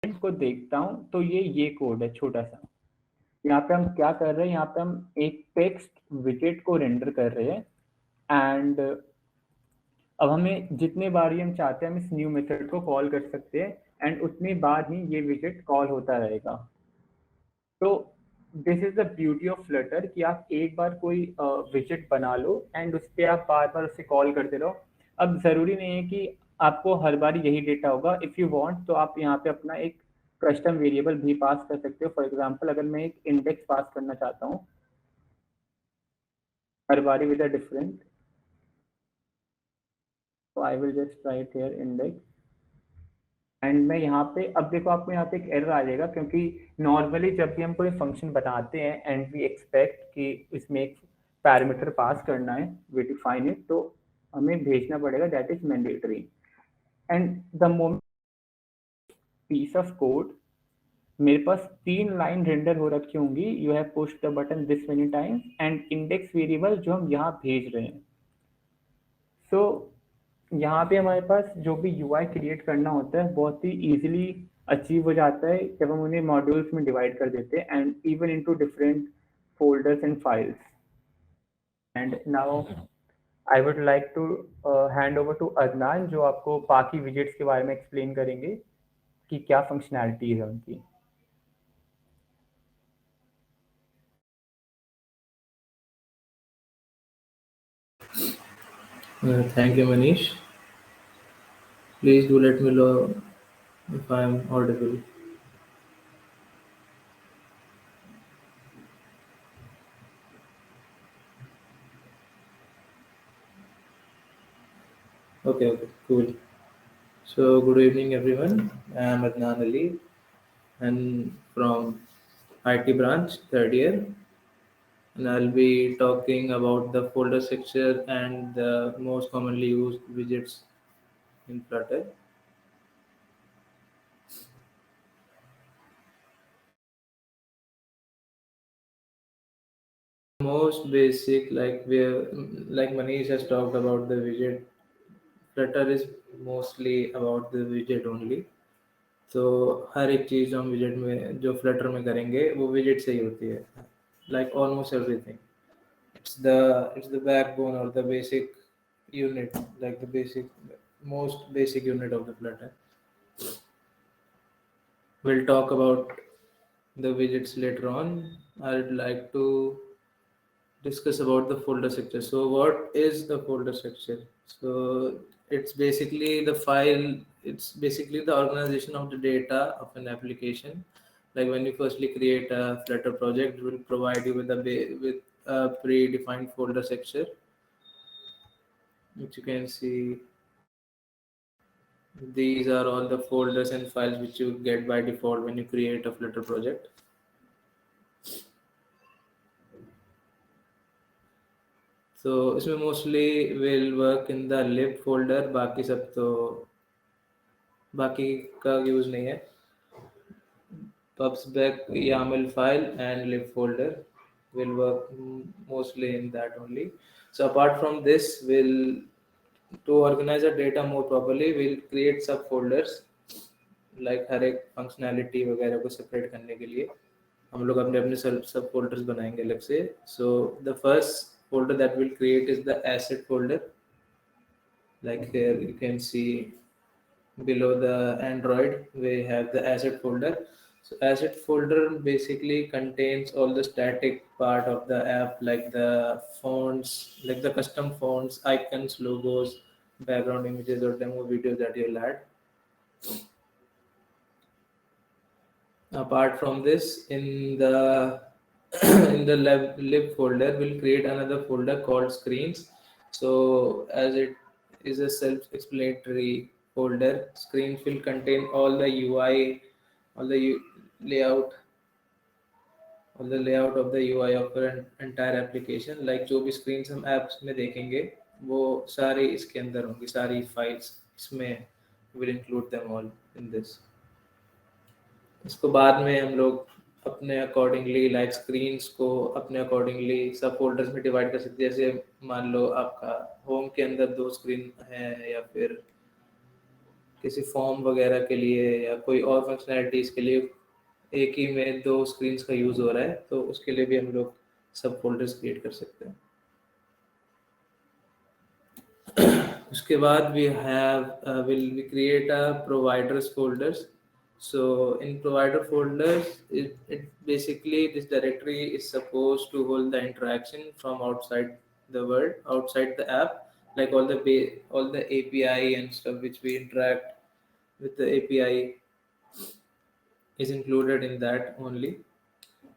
को देखता हूँ तो ये कोड है छोटा सा. यहाँ पे हम क्या कर रहे हैं, यहाँ पे हम एक टेक्स्ट विजेट को रेंडर कर रहे हैं एंड अब हमें जितने बार ही हम चाहते हैं हम इस न्यू मेथड को कॉल कर सकते हैं एंड उतनी बार ही ये विजेट कॉल होता रहेगा. तो this is the beauty of Flutter कि आप एक बार कोई विजेट बना लो एंड उस पर आप बार बार उसे कॉल करते रहो. अब जरूरी नहीं है कि आपको हर बार यही डेटा होगा. इफ यू वांट तो आप यहाँ पे अपना एक कस्टम वेरिएबल भी पास कर सकते हो. फॉर एग्जांपल अगर मैं एक इंडेक्स पास करना चाहता हूँ हर बारी विद अ डिफरेंट, तो I will just right here index and मैं यहाँ पे, अब देखो आपको यहाँ पे एक एरर आ जाएगा क्योंकि नॉर्मली जब भी हम कोई फंक्शन बनाते हैं एंड वी एक्सपेक्ट कि इसमें एक पैरामीटर पास करना है, वी डिफाइन इट, तो हमें भेजना पड़ेगा, that is mandatory. And the moment piece of code मेरे पास 3 लाइन रेंडर हो रखी होंगी, you have pushed the button this many times and index variable जो हम यहाँ भेज रहे हैं. सो यहाँ पे हमारे पास जो भी यूआई क्रिएट करना होता है बहुत ही इजीली अचीव हो जाता है जब हम उन्हें मॉड्यूल्स में डिवाइड कर देते हैं and even into different folders and files. And now I would like to hand over to Adnan जो आपको बाकी विजेट्स के बारे में एक्सप्लेन करेंगे कि क्या फंक्शनैलिटी है उनकी. Thank you, Manish. Please do let me know if I am audible. Okay, cool. So, good evening, everyone. I am Adnan Ali, and from IT branch, third year, and I'll be talking about the folder structure and the most commonly used widgets in Flutter. Most basic, like Manish has talked about the widget. Flutter is mostly about the widget only. तो हर एक चीज़ हम विजेट में जो Flutter में करेंगे वो विजेट से ही होती है like almost everything it's the backbone or the basic unit, like the most basic unit of the flutter. We'll talk about the widgets later on. I'd like to discuss about the folder structure. So what is the folder structure? So it's basically the file, it's basically the organization of the data of an application. Like when you firstly create a Flutter project, it will provide you with a predefined folder structure, which you can see. These are all the folders and files which you get by default when you create a Flutter project. So इसमें mostly will work in the lib folder. बाकी का use नहीं है. Pubspec YAML file and lib folder will work mostly in that only. So apart from this, to organize the data more properly, we'll create subfolders like हर एक functionality वगैरह को separate करने के लिए हम लोग अपने अपने सब folders बनाएंगे अलग से. So the first folder that we'll create is the asset folder. Like here you can see below the Android, we have the asset folder. So asset folder basically contains all the static part of the app, like the fonts, like the custom fonts, icons, logos, background images, or demo videos that you'll add. Apart from this, in the in the lib folder, we'll create another folder called screens. So as it is a self-explanatory folder, screens will contain all the UI, all the layout, all the layout of the UI of our entire application. Like जो भी screens हम apps में देखेंगे, वो सारी इसके अंदर होंगी, सारी files इसमें will include them all in this. इसको बाद में हम लोग अपने अकॉर्डिंगली लाइक स्क्रीन्स को अपने अकॉर्डिंगली सब फोल्डर्स में डिवाइड कर सकते हैं. जैसे मान लो आपका होम के अंदर 2 स्क्रीन है, या फिर किसी फॉर्म वगैरह के लिए या कोई और फंक्शनैलिटीज़ के लिए एक ही में 2 स्क्रीन्स का यूज़ हो रहा है, तो उसके लिए भी हम लोग सब फोल्डर्स क्रिएट कर सकते हैं. उसके बाद we create a providers folders. So in provider folders, it basically this directory is supposed to hold the interaction from outside the world, outside the app, like all the API and stuff which we interact with the API is included in that only.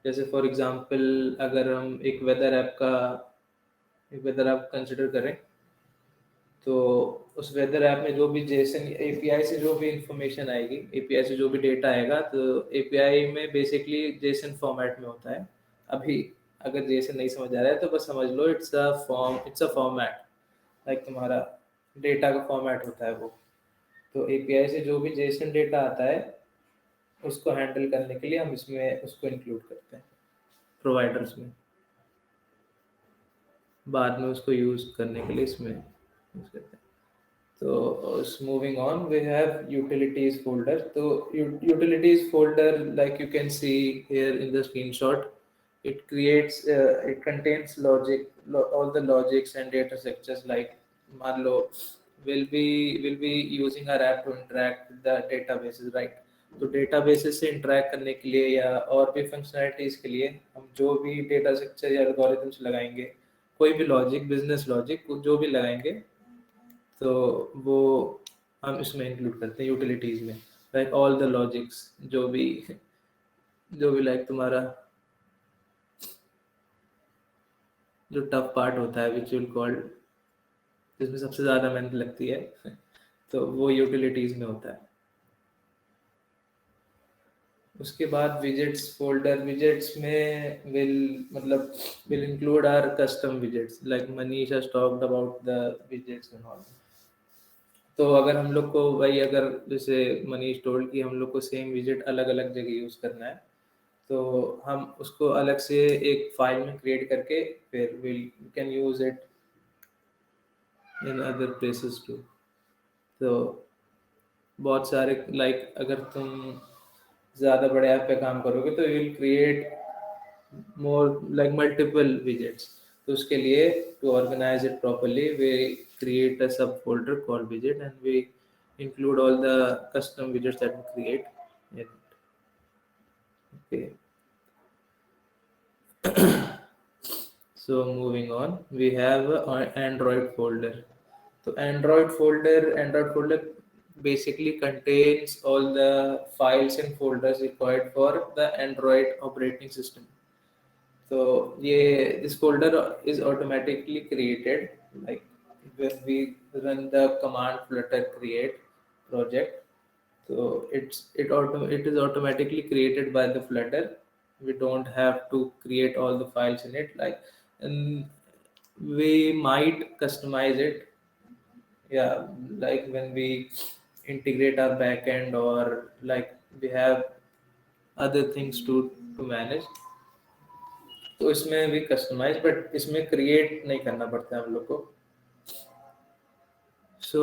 जैसे for example अगर हम एक weather app consider करें, तो उस weather app में जो भी जेसन एपीआई से जो भी इंफॉर्मेशन आएगी, एपीआई से जो भी डेटा आएगा, तो एपीआई में बेसिकली जेसन फॉर्मेट में होता है. अभी अगर जेसन नहीं समझ आ रहा है तो बस समझ लो इट्स अ फॉर्मेट, लाइक तुम्हारा डेटा का फॉर्मेट होता है वो. तो एपीआई से जो भी जेसन डेटा आता है उसको हैंडल करने के लिए हम इसमें उसको इंक्लूड करते हैं प्रोवाइडर्स में, बाद में उसको यूज करने के लिए इसमें यूज करते हैं. So moving on, we have utilities folder. So utilities folder, like you can see here in the screenshot, it contains all the logics and data structures. Like मान लो will be using our app to interact with the databases, right? तो databases से interact करने के लिए या और भी functionalities के लिए हम जो भी data structure या algorithms लगाएंगे, कोई भी लॉजिक, बिजनेस लॉजिक जो भी लगाएंगे, तो वो हम इसमें इंक्लूड करते हैं यूटिलिटीज में. लाइक ऑल द लॉजिक्स, जो भी लाइक तुम्हारा जो टफ पार्ट होता है विच विल कॉल्ड, जिसमें सबसे ज़्यादा मेहनत लगती है तो वो यूटिलिटीज में होता है। उसके बाद विजेट्स फोल्डर, विजेट्स में will include our custom widgets, like Manish has talked about the widgets and all. तो अगर हम लोग को भाई, अगर जैसे मनीष टोल्ड कि हम लोग को सेम विजेट अलग अलग जगह यूज करना है, तो हम उसको अलग से एक फाइल में क्रिएट करके फिर will can use it in other places too. तो बहुत सारे, लाइक अगर तुम ज़्यादा बड़े ऐप पे काम करोगे तो you will create more like multiple widgets. तो उसके लिए to organize it properly we create a sub folder called विजेट and we include all the custom widgets that we create in it. Okay. So moving on, we have an Android folder. So Android folder basically contains all the files and folders required for the Android operating system. So yeah, this folder is automatically created, like when we run the command flutter create project. So it is automatically created by the Flutter. We don't have to create all the files in it, like, and we might customize it. Yeah, like when we integrate our backend, or like we have other things to manage, तो इसमें भी customise, but इसमें create नहीं करना पड़ता है हम लोग को। So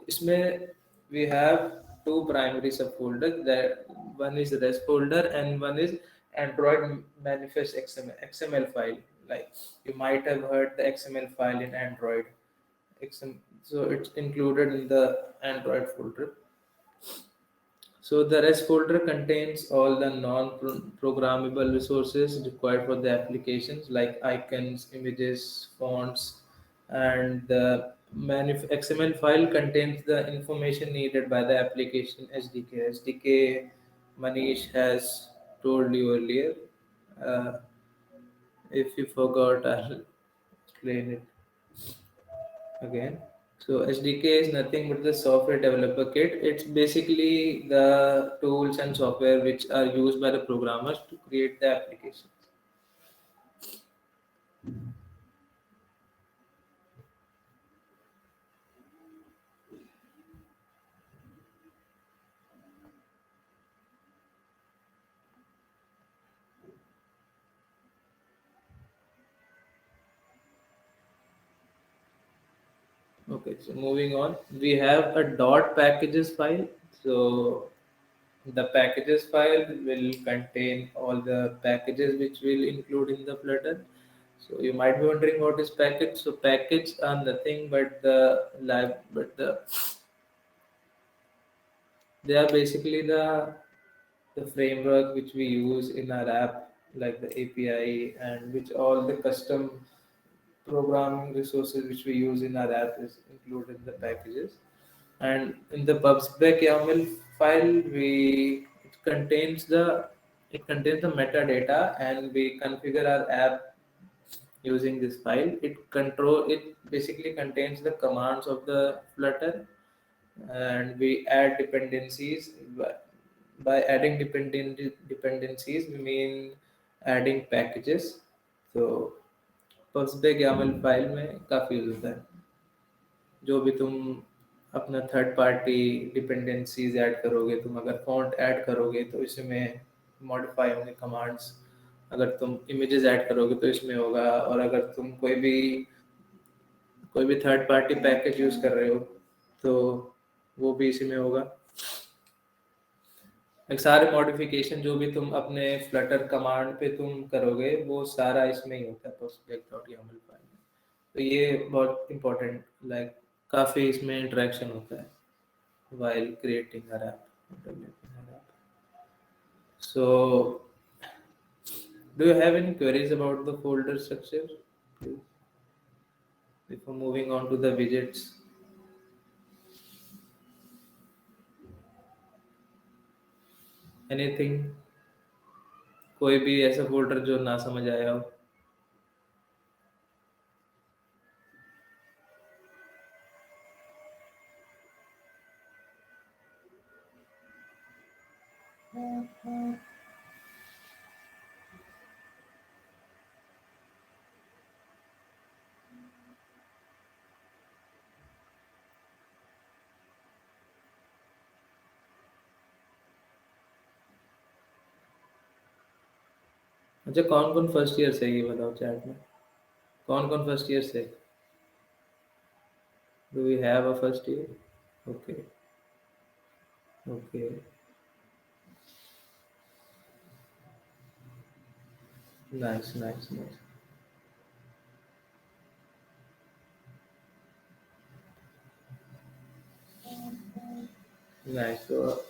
इसमें we have two primary subfolders. That one is REST folder and one is Android manifest XML file. Like you might have heard the XML file in Android. So it's included in the Android folder. So the REST folder contains all the non-programmable resources required for the applications, like icons, images, fonts, and the XML file contains the information needed by the application SDK. SDK, Manish has told you earlier. Uh, if you forgot, I'll explain it again. So SDK is nothing but the software developer kit. It's basically the tools and software which are used by the programmers to create the applications. Okay, so moving on, we have a dot packages file. So the packages file will contain all the packages which will include in the Flutter. So you might be wondering what is package. So package are nothing but they are basically the framework which we use in our app, like the API, and which all the custom programming resources which we use in our app is included in the packages. And in the pubspec YAML file, it contains the metadata, and we configure our app using this file. It basically contains the commands of the Flutter, and we add dependencies. By adding dependencies, we mean adding packages. So pubspec YAML file में काफ़ी use होता है। जो भी तुम अपना third party dependencies add करोगे, तुम अगर फॉन्ट ऐड करोगे तो इसमें मॉडिफाई होंगे कमांड्स, अगर तुम इमेजेस ऐड करोगे तो इसमें होगा, और अगर तुम कोई भी थर्ड पार्टी पैकेज यूज कर रहे हो तो वो भी इसी में होगा। सारे मॉडिफिकेशन जो भी तुम अपने फ्लटर कमांड पे तुम करोगे वो सारा इसमें ही होता है postgres.yaml फाइल में। तो ये बहुत इम्पोर्टेंट, लाइक काफ़ी इसमें इंटरेक्शन होता है while creating our app, developing our app. So do you have any queries about the folder structure, please, before moving on to the widgets? Anything? कोई भी ऐसा फोल्डर जो ना समझ आया हो? अच्छा, कौन कौन फर्स्ट ईयर से है ये बताओ चैट में, कौन कौन फर्स्ट ईयर से? Do we have a first year? Okay, okay, nice nice nice. Nice, तो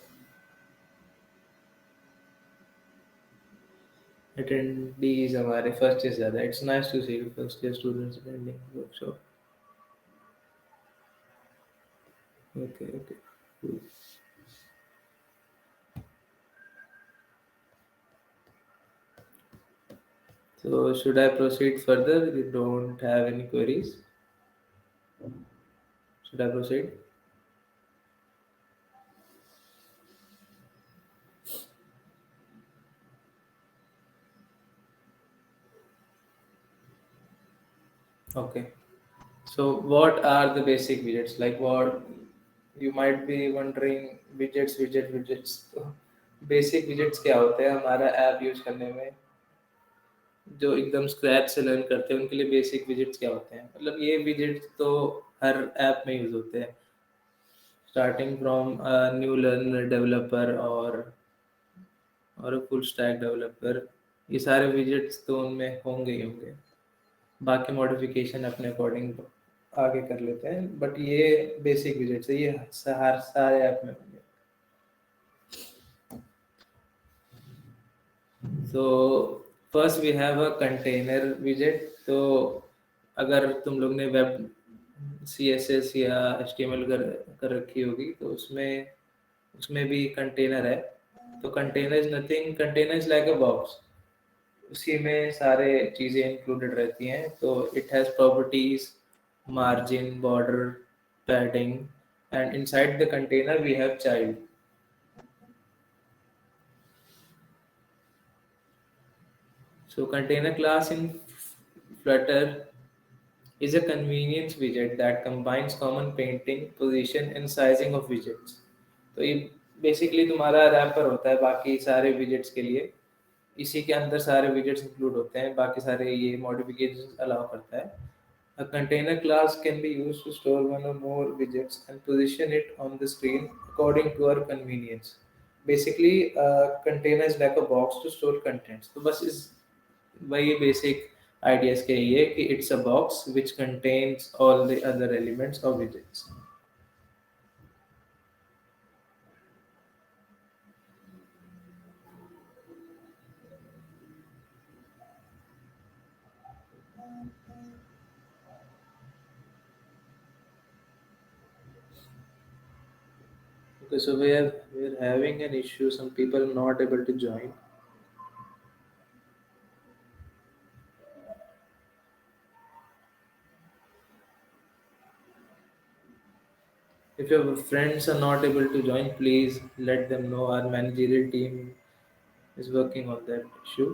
attendees हमारे फर्स्ट ईयर ज़्यादा, it's nice to see first year students attending workshop. Okay okay, so should I proceed further? You don't have any queries? Should I proceed? Okay. So what are the basic widgets? Like what you might be wondering, widgets. तो basic widgets क्या होते हैं हमारा app use करने में? जो एकदम scratch से लर्न करते हैं उनके लिए बेसिक विजिट्स क्या होते हैं? मतलब ये विजिट्स तो हर ऐप में यूज होते हैं, starting from new learner developer और फुल स्टैक डेवलपर, ये सारे विजिट्स तो उनमें होंगे ही होंगे। बाकी मॉडिफिकेशन अपने अकॉर्डिंग आगे कर लेते हैं, बट ये बेसिक विजिट्स है, ये हर सारे ऐप में होंगे। So first we have a container widget। तो अगर तुम लोग ने वेब CSS या HTML कर रखी होगी तो उसमें भी कंटेनर है। तो container is nothing, container is like a box, उसी में सारे चीज़ें इंक्लूडेड रहती हैं। तो it has properties, margin, border, padding, and inside the container we have child. So container class in Flutter is a convenience widget that combines common painting, position and sizing of widgets। तो ये basically तुम्हारा wrapper होता है बाकी सारे widgets के लिए, इसी के अंदर सारे widgets इंक्लूड होते हैं, बाकी सारे ये मॉडिफिकेशन अलाउ करता है। A container class can be used to store one or more widgets and position it on the screen according to our convenience। Basically, a container is like a box to store contents। तो बस इस वही basic ideas के ये कि it's a box which contains all the other elements of widgets. Okay, so we're having an issue, some people not able to join। If your friends are not able to join, please let them know, our managerial team is working on that issue।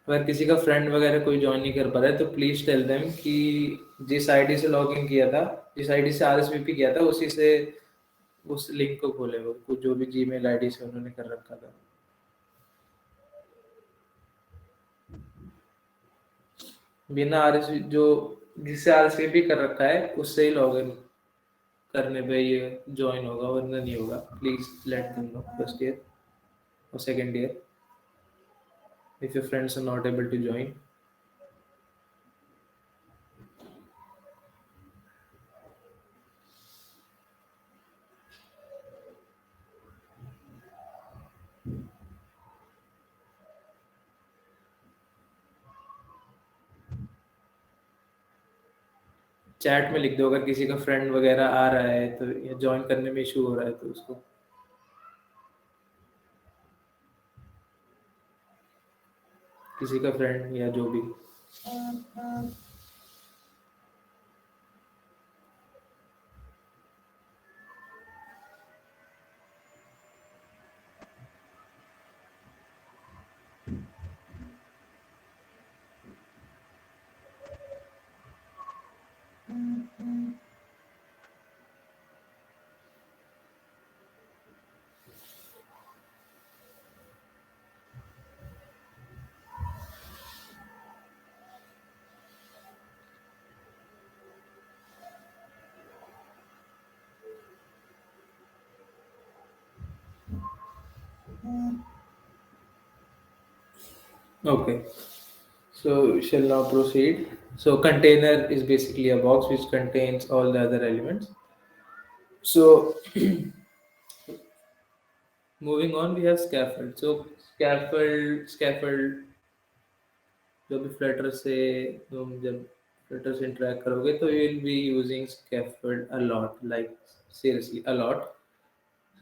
अगर किसी का friend वगैरह कोई join नहीं कर पा रहा है तो प्लीज टेल देम कि जिस आईडी से लॉग इन किया था, जिस आईडी से RSVP किया था, उसी से उस लिंक को खोले, वो कुछ जो भी जीमेल आईडी से उन्होंने कर रखा था। बिना RS जो जिससे RSVP कर रखा है उससे ही लॉग इन करने पे ये ज्वाइन होगा, वरना नहीं होगा। Please let them know, first year और second year, if your friends are not able to join. Chat में लिख दो अगर किसी का फ्रेंड वगैरह आ रहा है तो, या ज्वाइन करने में इशू हो रहा है तो उसको। किसी का फ्रेंड या जो भी। Okay, so we shall now proceed. So container is basically a box which contains all the other elements. So moving on, we have scaffold. So scaffold जो भी फ्लटर से तुम जब फ्लटर से इंटरेक्ट करोगे तो you will be using scaffold a lot, like seriously a lot.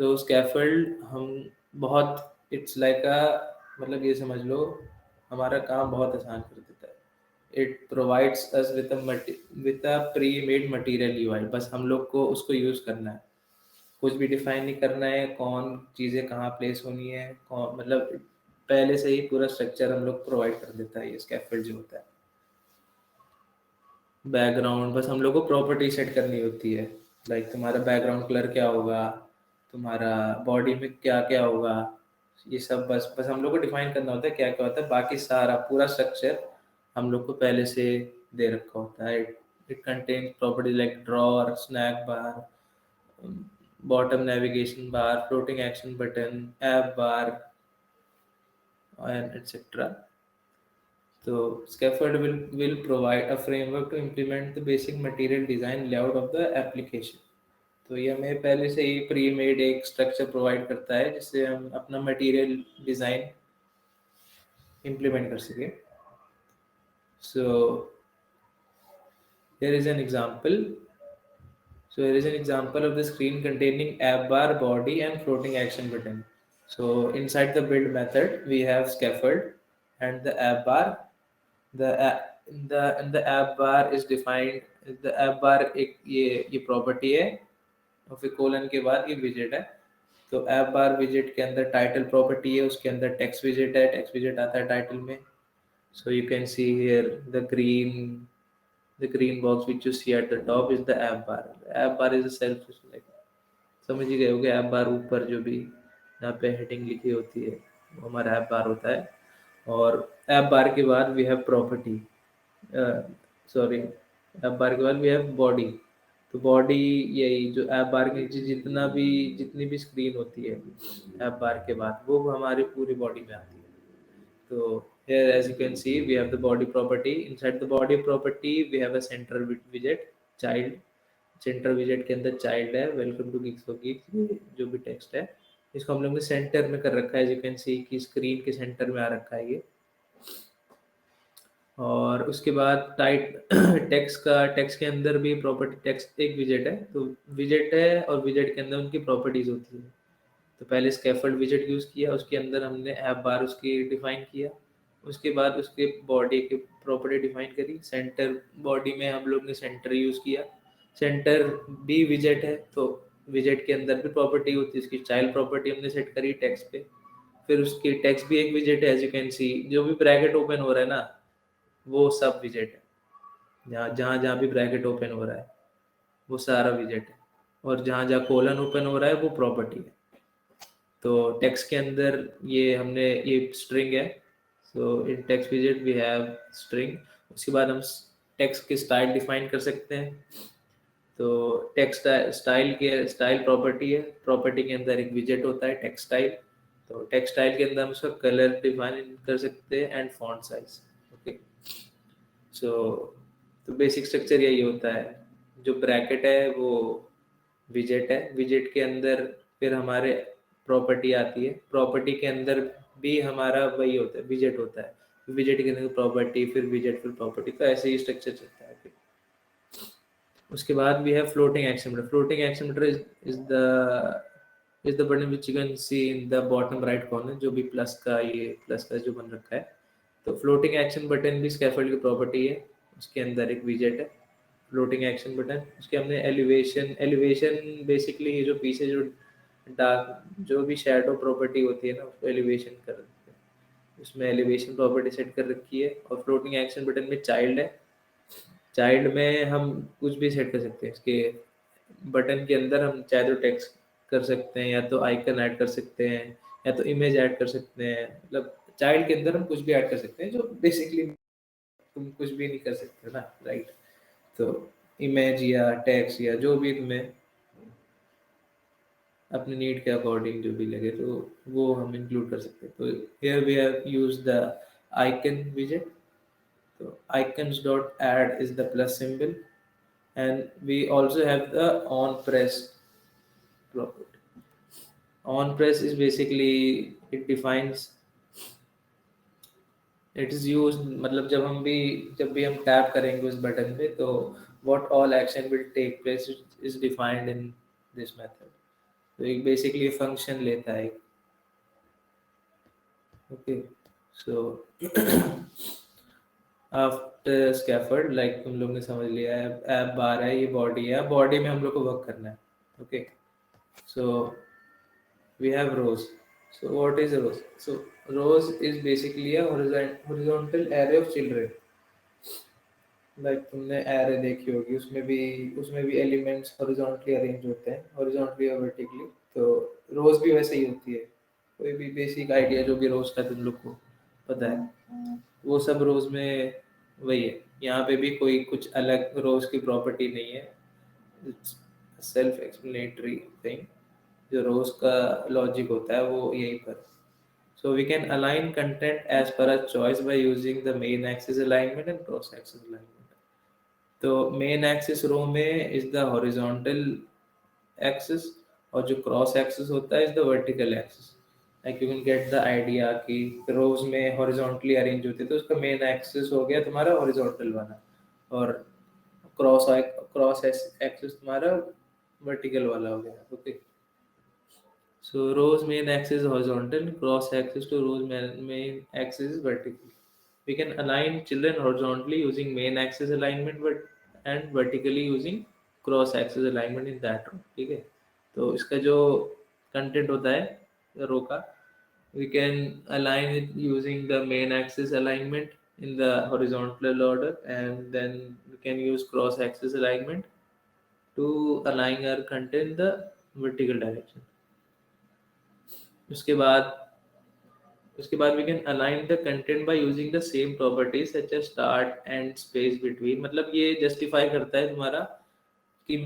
So scaffold हम बहुत, इट्स लाइक अ, मतलब ये समझ लो हमारा काम बहुत आसान कर देता है। It provides us with a pre made material UI, बस हम लोग को उसको यूज करना है, कुछ भी डिफाइन नहीं करना है, कौन चीज़ें कहाँ प्लेस होनी है, कौन, मतलब पहले से ही पूरा स्ट्रक्चर हम लोग प्रोवाइड कर देता है ये स्कैफोल्ड जो होता है। बैकग्राउंड बस हम लोग को प्रॉपर्टी सेट करनी होती है, लाइक तुम्हारा बैकग्राउंड कलर क्या होगा, तुम्हारा बॉडी में क्या क्या होगा, ये सब बस बस हम लोग को डिफाइन करना होता है क्या क्या होता है। बाकी सारा पूरा स्ट्रक्चर हम लोग को पहले से दे रखा होता है। It contains property like drawer, snack bar, bottom navigation bar, floating action button, app bar, and etc. So scaffold will provide a framework to implement the basic material design layout of the application. तो ये हमें पहले से ही pre made एक structure provide करता है जिससे हम अपना मटेरियल डिजाइन इम्प्लीमेंट कर सके। So here is an example. So here is an example of the screen containing app bar, body, and floating action button. So inside the build method, we have scaffold and the app bar. In the app bar is defined. The app bar एक ये property है और फिर colon के बाद ये widget है। तो app bar widget के अंदर title property है, उसके अंदर text widget है, text widget आता है title में। So you can see here the green box which you see at the top is the app bar. The app bar is a self, like समझ ही गए होगे, ऐप बार ऊपर जो भी यहाँ पे हेडिंग लिखी होती है वो हमारा ऐप बार होता है। और ऐप बार के बाद we have property, sorry, app bar के बाद वी हैव बॉडी। तो बॉडी यही जो ऐप बार के नीचे जितनी भी स्क्रीन होती है ऐप बार के बाद वो हमारी पूरी बॉडी में आती है। तो here as you can see we have the body property. Inside the body property we have a center widget, child। Center विजेट के अंदर चाइल्ड है, welcome to Geeks for Geeks, जो भी टेक्स्ट है इसको हम लोग ने सेंटर में कर रखा है। एज यू कैन सी कि स्क्रीन के सेंटर में आ रखा है ये। और उसके बाद टाइट टेक्स्ट के अंदर भी प्रॉपर्टी, टेक्स्ट एक विजेट है तो विजेट है और विजेट के अंदर उनकी प्रॉपर्टीज होती है। तो पहले स्कैफोल्ड विजेट यूज किया, उसके अंदर हमने ऐप बार उसकी डिफाइन किया, उसके बाद उसके बॉडी की प्रॉपर्टी डिफाइन करी। सेंटर बॉडी में हम लोग ने सेंटर यूज किया, सेंटर भी विजेट है तो विजेट के अंदर भी प्रॉपर्टी होती है, उसकी चाइल्ड प्रॉपर्टी हमने सेट करी टेक्स्ट पे। फिर उसकी टेक्स्ट भी एक विजेट है, एज यू कैन सी जो भी ब्रैकेट ओपन हो रहा है ना वो सब विजेट है, जहाँ जहाँ भी ब्रैकेट ओपन हो रहा है वो सारा विजेट है, और जहाँ जहाँ कोलन ओपन हो रहा है वो प्रॉपर्टी है। तो टेक्स्ट के अंदर ये हमने ये स्ट्रिंग है, सो इन टेक्स्ट विजेट वी हैव स्ट्रिंग। उसके बाद हम टेक्स्ट के स्टाइल डिफाइन कर सकते हैं। तो टेक्स्ट स्टाइल प्रॉपर्टी है, प्रॉपर्टी के अंदर एक विजेट होता है टेक्स्ट स्टाइल। तो टेक्स्ट स्टाइल के अंदर हम उसका कलर डिफाइन कर सकते हैं एंड फॉन्ट साइज। ओके, सो तो बेसिक स्ट्रक्चर यही होता है। जो ब्रैकेट है वो विजेट है, विजेट के अंदर फिर हमारे प्रॉपर्टी आती है, प्रॉपर्टी के अंदर भी हमारा वही होता है विजेट होता है, विजेट के अंदर प्रॉपर्टी फिर विजेट फिर प्रॉपर्टी, तो ऐसे ही स्ट्रक्चर चलता है। फिर उसके बाद भी है फ्लोटिंग एक्सीमीटर। फ्लोटिंग एक्सीमीटर is the button which you can see in the bottom right corner, जो भी प्लस का जो बन रखा है। तो फ्लोटिंग एक्शन बटन भी स्कैफोल्ड की प्रॉपर्टी है, उसके अंदर एक विजेट है फ्लोटिंग एक्शन बटन। उसके हमने एलिवेशन बेसिकली जो पीछे जो डार्क जो भी शेडो प्रॉपर्टी होती है ना उसको एलिवेशन कर रखते हैं, उसमें एलिवेशन प्रॉपर्टी सेट कर रखी है। और फ्लोटिंग एक्शन बटन में चाइल्ड है, चाइल्ड में हम कुछ भी सेट कर सकते हैं, इसके बटन के अंदर हम चाहे तो टेक्स्ट कर सकते हैं, या तो आइकन ऐड कर सकते हैं, या तो इमेज ऐड कर सकते हैं। मतलब चाइल्ड के अंदर हम कुछ भी ऐड कर सकते हैं, जो बेसिकली तुम कुछ भी नहीं कर सकते ना, राइट। तो इमेज या टेक्स्ट या जो भी तुम्हें अपने नीड के अकॉर्डिंग जो भी लगे तो वो हम इंक्लूड कर सकते हैं। तो here we have used the icon विजेट। तो icons dot add is the plus symbol, and we also have the on press property. On press is basically it defines, it is used मतलब जब भी हम टैप करेंगे उस button पे तो what all action will take place is defined in this method. तो एक बेसिकली फंक्शन लेता है। Okay so after scaffold like तुम लोग ने समझ लिया है, ऐप बार है, ये बॉडी है, बॉडी में हम लोग को वर्क करना है। Okay so we have rows. So what is a rows? So rows is basically a horizontal array of children. Like तुमने array देखी होगी, उसमें भी elements horizontally arrange होते हैं, horizontally और vertically। तो rows भी वैसे ही होती है। कोई भी basic idea जो भी rows का तुम लोग को पता है, वो सब rows में वही है। यहाँ पे भी कोई कुछ अलग rows की property नहीं है, it's self explanatory thing। जो रोज का लॉजिक होता है वो यहीं पर। So we can align content as per a choice by using the main axis alignment and cross axis alignment. तो मेन एक्सिस रो में इज द हॉरिजॉन्टल एक्सिस, और जो क्रॉस एक्सिस होता है is the vertical axis. Like you can get the idea कि रोज में horizontally arrange होती है तो उसका मेन एक्सिस हो गया तुम्हारा हॉरिजॉन्टल वाला, और क्रॉस एक्सिस तुम्हारा वर्टिकल वाला हो गया। Okay so row's main axis is horizontal, cross axis to row's main axis is vertical. We can align children horizontally using main axis alignment but and vertically using cross axis alignment in that row। ठीक है, तो इसका जो content होता है रो का, we can align it using the main axis alignment in the horizontal order, and then we can use cross axis alignment to align our content in the vertical direction। उसके बाद we can align the content by using the same properties such as start and space between। मतलब ये justify करता है तुम्हारा कि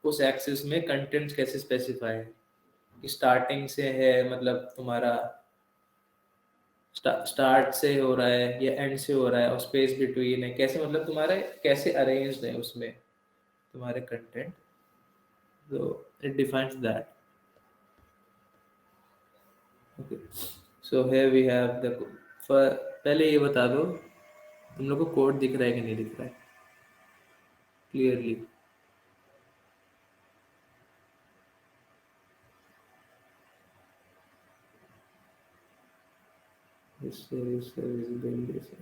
उस axis में कंटेंट्स कैसे स्पेसिफाई है, कि स्टार्टिंग से है मतलब तुम्हारा स्टार्ट से हो रहा है या एंड से हो रहा है, और स्पेस बिटवीन है कैसे, मतलब तुम्हारा कैसे अरेंज्ड है उसमें तुम्हारे कंटेंट। तो it defines that. Okay so here we have the, पहले ये बता दो तुम लोग को कोड दिख रहा है कि नहीं दिख रहा है clearly.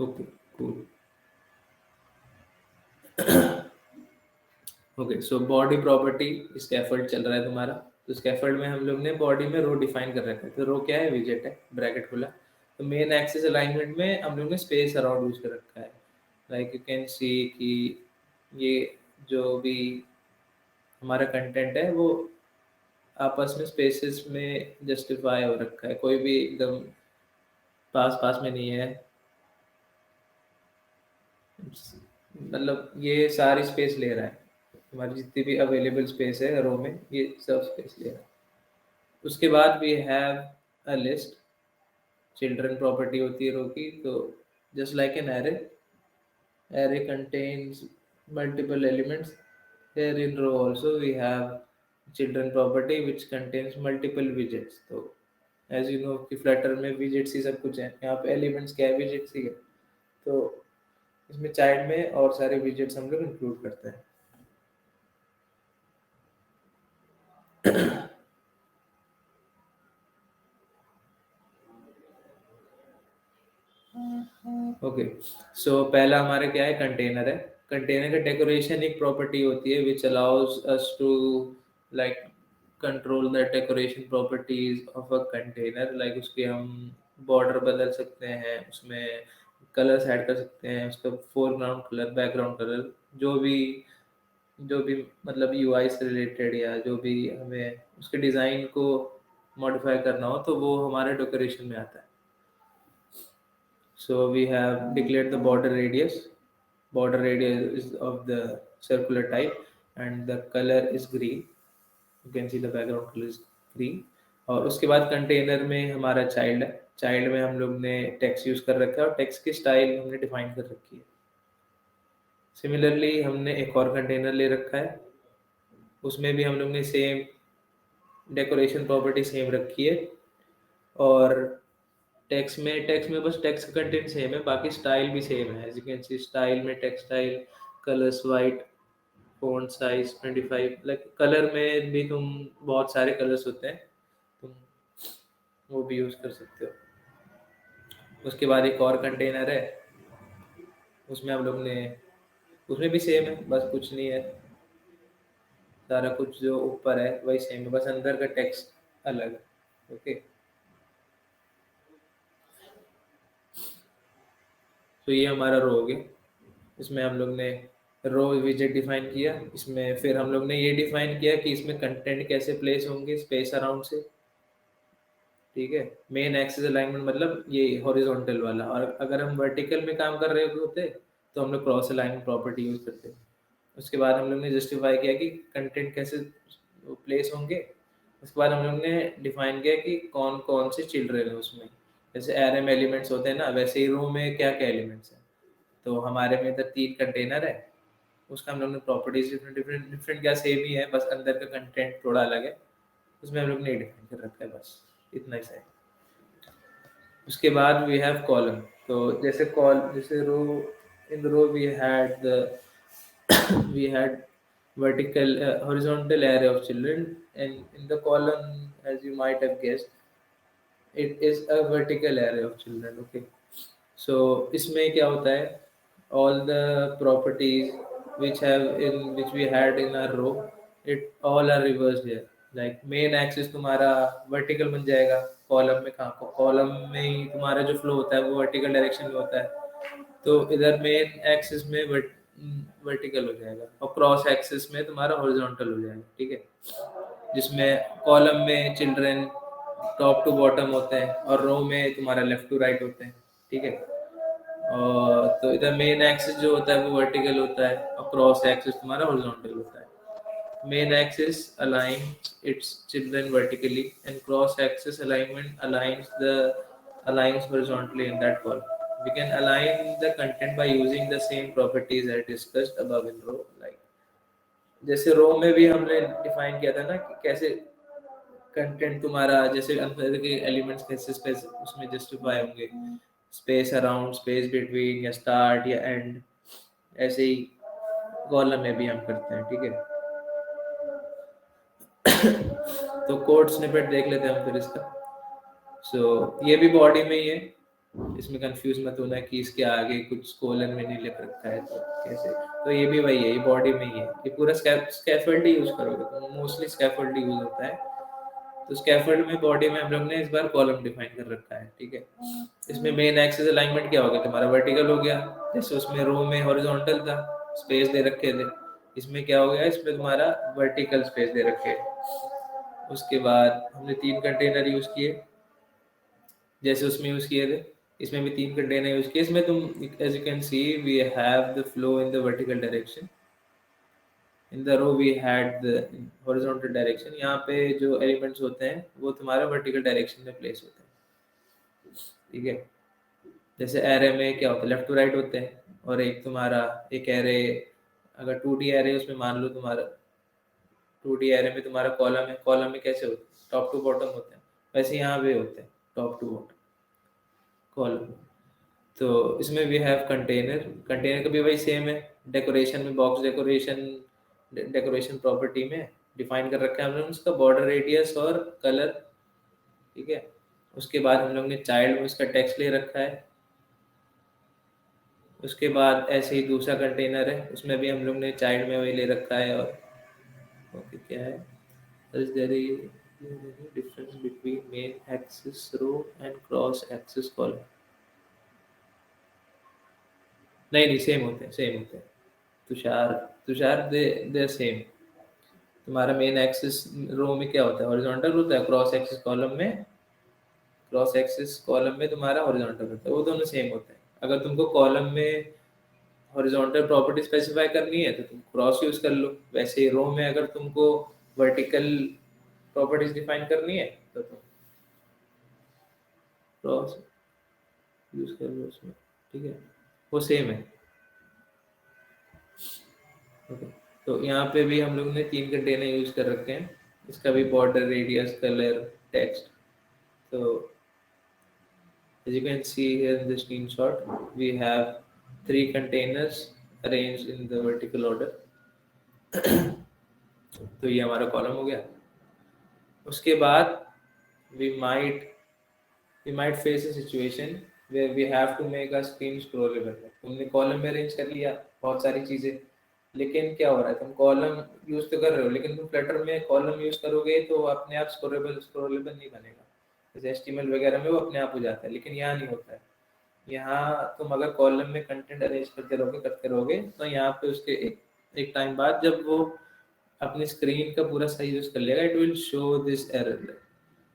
Okay cool. Okay so body property scaffold चल रहा है तुम्हारा। तो स्कैफोल्ड में हम लोग ने बॉडी में रो डिफाइन कर रखा है। तो रो क्या है, विजेट है, ब्रैकेट खुला। तो मेन एक्सिस अलाइनमेंट में हम लोग ने स्पेस अराउंड यूज कर रखा है। लाइक यू कैन सी कि ये जो भी हमारा कंटेंट है वो आपस में स्पेसेस में जस्टिफाई हो रखा है, कोई भी एकदम पास पास में नहीं है। मतलब ये सारी स्पेस ले रहा है, हमारी जितनी भी अवेलेबल स्पेस है रो में ये सब स्पेस ले रहा है। उसके बाद we have a list, children property होती है रो की। तो just like an array, array contains multiple elements, here in row also we have children property which contains multiple widgets। तो as you know कि फ्लटर में widgets ही सब कुछ है, यहाँ पे elements क्या है, widgets ही है। तो इसमें चाइल्ड में और सारे widgets हम लोग इंक्लूड करते हैं। ओके, सो पहला हमारा क्या है, कंटेनर है। कंटेनर का डेकोरेशन एक प्रॉपर्टी होती है which allows us to like control the decoration properties of a container. Like उसके हम बॉर्डर बदल सकते हैं, उसमें कलर्स ऐड कर सकते हैं, उसका फोरग्राउंड कलर, बैकग्राउंड कलर, जो भी मतलब यूआई से रिलेटेड या जो भी हमें उसके डिज़ाइन को मॉडिफाई करना हो तो वो हमारे डेकोरेशन में आता है। So we have declared the border radius. Border radius is of the circular type and the color is green. You can see the background color is green. और उसके बाद कंटेनर में हमारा चाइल्ड है। चाइल्ड में हम लोग ने टेक्स्ट यूज कर रखा है और टेक्स्ट की स्टाइल हमने डिफाइन कर रखी है। सिमिलरली हमने एक और कंटेनर ले रखा है, उसमें भी हम लोग ने सेम डेकोरेशन प्रॉपर्टी सेम रखी है और टेक्स्ट में बस टेक्स्ट का कंटेंट सेम है, बाकी स्टाइल भी सेम है। As you can see style में text style, colors white, font size 25, like color में भी तुम बहुत सारे कलर्स होते हैं, तुम वो भी यूज कर सकते हो। उसके बाद एक और कंटेनर है, उसमें हम लोग ने, उसमें भी सेम है, बस कुछ नहीं है, सारा कुछ जो ऊपर है वही सेम है, बस अंदर का टेक्स्ट अलग है। ओके, तो ये हमारा रो हो गया। इसमें हम लोग ने रो विजेट डिफाइन किया, इसमें फिर हम लोग ने ये डिफाइन किया कि इसमें कंटेंट कैसे प्लेस होंगे स्पेस अराउंड से। ठीक है, मेन एक्सिस अलाइनमेंट मतलब ये हॉरिजॉन्टल वाला, और अगर हम वर्टिकल में काम कर रहे होते तो हम लोग क्रॉस अलाइनमेंट प्रॉपर्टी यूज करते। उसके बाद हम लोग ने जस्टिफाई किया कि कंटेंट कैसे प्लेस होंगे। उसके बाद हम लोग ने डिफाइन किया कि कौन कौन से चिल्ड्रन है उसमें, जैसे एरे में एलिमेंट्स होते हैं ना, वैसे ही रो में क्या क्या एलिमेंट्स हैं। तो हमारे में इधर 3 कंटेनर है, उसका हम लोग ने प्रॉपर्टीज डिफरेंट क्या सेम ही है, बस अंदर का कंटेंट थोड़ा अलग है, उसमें हम लोग ने डिफाइन कर रखा है, बस इतना ही सही। उसके बाद वी हैव कॉलम। तो जैसे row, in row we had the we had vertical horizontal array of children, and in the column, as you might have guessed, it is a vertical array of children. Okay, so इसमें क्या होता है, all the properties which we had in our row, it all are reversed here. Like main axis तुम्हारा vertical बन जाएगा, column में कहाँ, column में ही तुम्हारा जो फ्लो होता है वो वर्टिकल डायरेक्शन में होता है, तो इधर मेन एक्सिस में वर्टिकल हो जाएगा और क्रॉस एक्सिस में तुम्हारा हॉरिजॉन्टल हो जाएगा। ठीक है, जिसमें कॉलम में चिल्ड्रन टॉप टू बॉटम होते हैं और रो में तुम्हारा लेफ्ट टू राइट होते हैं। ठीक है, और तो इधर मेन एक्सिस जो होता है वो वर्टिकल होता है और क्रॉस एक्सिस तुम्हारा हॉरिजॉन्टल होता है। Main axis aligns its children vertically, and cross axis alignment aligns horizontally in that column. We can align the content by using the same properties as discussed above in row. Like जैसे रो में भी हमने define किया था ना कि कैसे content तुम्हारा, जैसे अंदर के एलिमेंट्स कैसे स्पेस उसमें जस्टिफाई होंगे, स्पेस अराउंड, स्पेस बिटवीन, या स्टार्ट या एंड, ऐसे ही कॉलम में भी हम करते हैं। ठीक है, तो कोड स्निपेट देख लेते हैं हम फिर इसका। ये भी बॉडी में ही है, इसमें कंफ्यूज मत होना कि इसके आगे कुछ कोलन में नहीं लिख रखा है तो कैसे, तो ये भी वही है, ये बॉडी में ही है। ये पूरा स्कैफोल्ड ही यूज करोगे तो मोस्टली स्कैफोल्ड यूज होता है, तो स्कैफोल्ड में बॉडी में हम लोग ने इस बार कॉलम डिफाइन कर रखा है। ठीक है, इसमें मेन एक्सिस अलाइनमेंट क्या हो गया, तुम्हारा वर्टिकल हो गया, जैसे उसमें रो में हॉरिजॉन्टल था, स्पेस दे रखे थे, इसमें क्या हो गया, इसमें तुम्हारा वर्टिकल स्पेस दे रखे। उसके बाद हमने 3 कंटेनर यूज किए, जैसे उसमें यूज किए थे, इसमें भी 3 कंटेनर यूज किए। इसमें तुम as you can see we have the flow in the vertical direction, in the row we had the horizontal direction. यहाँ पे जो एलिमेंट्स होते हैं वो तुम्हारा वर्टिकल डायरेक्शन में प्लेस होते हैं। ठीक है, जैसे एरे में क्या होता है, लेफ्ट टू राइट होते हैं, और एक तुम्हारा एक एरे, अगर 2D एरे उसमें मान लो तुम्हारा 2D एरे में तुम्हारा कॉलम है, कॉलम में कैसे होते हैं, टॉप टू बॉटम होते हैं, वैसे यहाँ पे होते हैं टॉप टू बॉटम कॉलम। तो इसमें वी हैव कंटेनर, कंटेनर का भी वही सेम है, डेकोरेशन में बॉक्स डेकोरेशन प्रॉपर्टी में डिफाइन कर रखा है हम लोग उसका बॉर्डर रेडियस और कलर। ठीक है, उसके बाद हम लोग ने चाइल्ड में उसका टेक्स्ट ले रखा है, उसके बाद ऐसे ही दूसरा कंटेनर है, उसमें भी हम लोग ने चाइल्ड में वही ले रखा है। और ओके क्या है, is there a difference between main axis row and cross axis column? नहीं सेम होते हैं तुषार तुषार दे सेम। तुम्हारा मेन एक्सिस रो में क्या होता है, हॉरिजॉन्टल होता है। क्रॉस एक्सिस कॉलम में तुम्हारा हॉरिजॉन्टल होता है। वो दोनों सेम होते हैं। अगर तुमको कॉलम में हॉरिजॉन्टल प्रॉपर्टी स्पेसिफाई करनी है तो तुम क्रॉस यूज कर लो। वैसे ही रो में अगर तुमको वर्टिकल प्रॉपर्टीज डिफाइन करनी है तो तुम क्रॉस यूज कर लो उसमें, ठीक है, वो सेम है। ओके, तो यहाँ पे भी हम लोग ने 3 कंटेनर यूज कर रखे हैं। इसका भी बॉर्डर, रेडियस, कलर, टेक्स्ट। तो as you can see here in the screenshot, we have 3 containers arranged in the vertical order. तो ये हमारा कॉलम हो गया। उसके बाद we might face a situation where we have to make a screen scrollable। तुमने column में arrange कर लिया बहुत सारी चीजें, लेकिन क्या हो रहा है, तुम कॉलम यूज तो कर रहे हो, लेकिन तुम फ्लटर में कॉलम यूज करोगे तो अपने आप स्क्रोलेबल नहीं बनेगा। जैसे HTML वगैरह में वो अपने आप हो जाता है, लेकिन यहाँ नहीं होता है। यहाँ तुम अगर कॉलम में कंटेंट अरेंज करते रहोगे तो यहाँ पे उसके एक टाइम बाद जब वो अपनी स्क्रीन का पूरा सही यूज कर लेगा, it will show this error,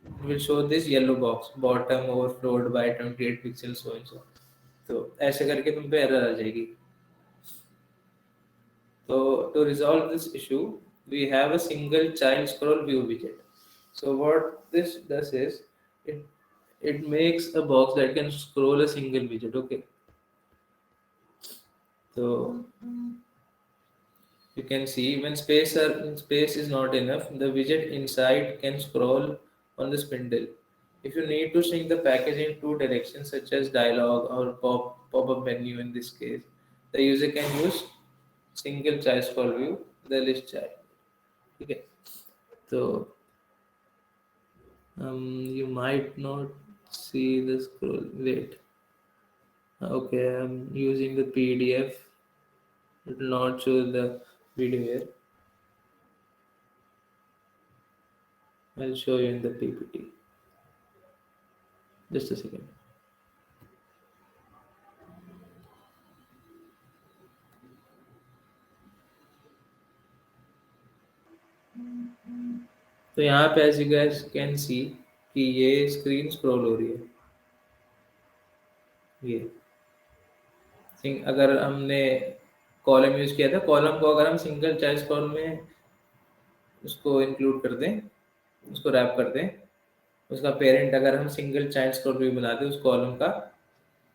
it will show this yellow box, bottom overflowed by 28 pixels so and so। तो ऐसे करके तुम पे एरर आ जाएगी। तो to resolve this issue we have a single child scroll view widget। so what this does is it makes a box that can scroll a single widget। okay, so you can see when space is not enough, the widget inside can scroll on the spindle। if you need to shrink the package in 2 directions such as dialog or pop-up menu, in this case the user can use single child scroll view, the list child। okay, so you might not see the scroll, wait, okay, I'm using the PDF, it will not show the video here, I'll show you in the PPT, just a second। तो यहाँ पे as you guys can see कि ये screen scroll हो रही है। ये अगर हमने कॉलम यूज किया था, कॉलम को अगर हम सिंगल चाइल्ड स्क्रॉल में उसको इंक्लूड कर दें, उसको रैप कर दें, उसका पेरेंट अगर हम सिंगल चाइल्ड स्क्रॉल व्यू बना दें उस कॉलम का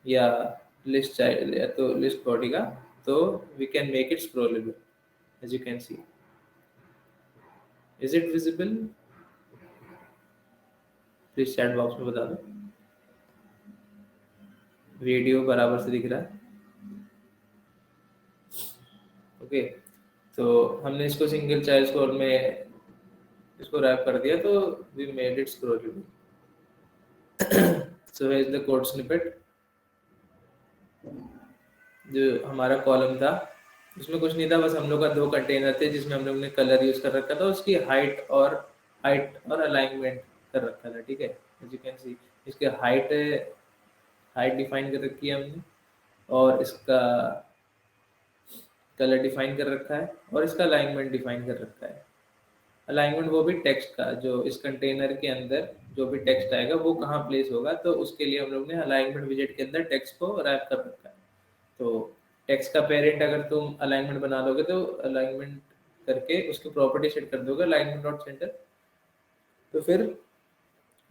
या लिस्ट चाइल्ड या तो लिस्ट बॉडी का, तो we can make it scrollable as you can see. Is it visible? Please chat box में बता दो। वीडियो बराबर से दिख रहा है? ओके, तो हमने इसको सिंगल चाइल्ड स्क्रॉल में इसको रैप कर दिया, तो we made it scrollable. So here is the code snippet. जो हमारा कॉलम था उसमें कुछ नहीं था, बस हम लोग का 2 कंटेनर थे जिसमें हम लोग ने कलर यूज कर रखा था, उसकी हाइट और अलाइनमेंट कर रखा था। ठीक है, एज यू कैन सी इसके हाइट डिफाइन कर रखी है हमने, और इसका कलर डिफाइन कर रखा है, और इसका अलाइनमेंट डिफाइन कर रखा है। अलाइनमेंट वो भी टेक्स्ट का, जो इस कंटेनर के अंदर जो भी टेक्स्ट आएगा वो कहाँ प्लेस होगा, तो उसके लिए हम लोग ने अलाइनमेंट विजेट के अंदर टेक्स्ट को रैप कर रखा है। तो टेक्स्ट का पेरेंट अगर तुम अलाइनमेंट बना दोगे तो अलाइनमेंट करके उसकी प्रॉपर्टी सेट कर दोगे अलाइनमेंट डॉट सेंटर, तो फिर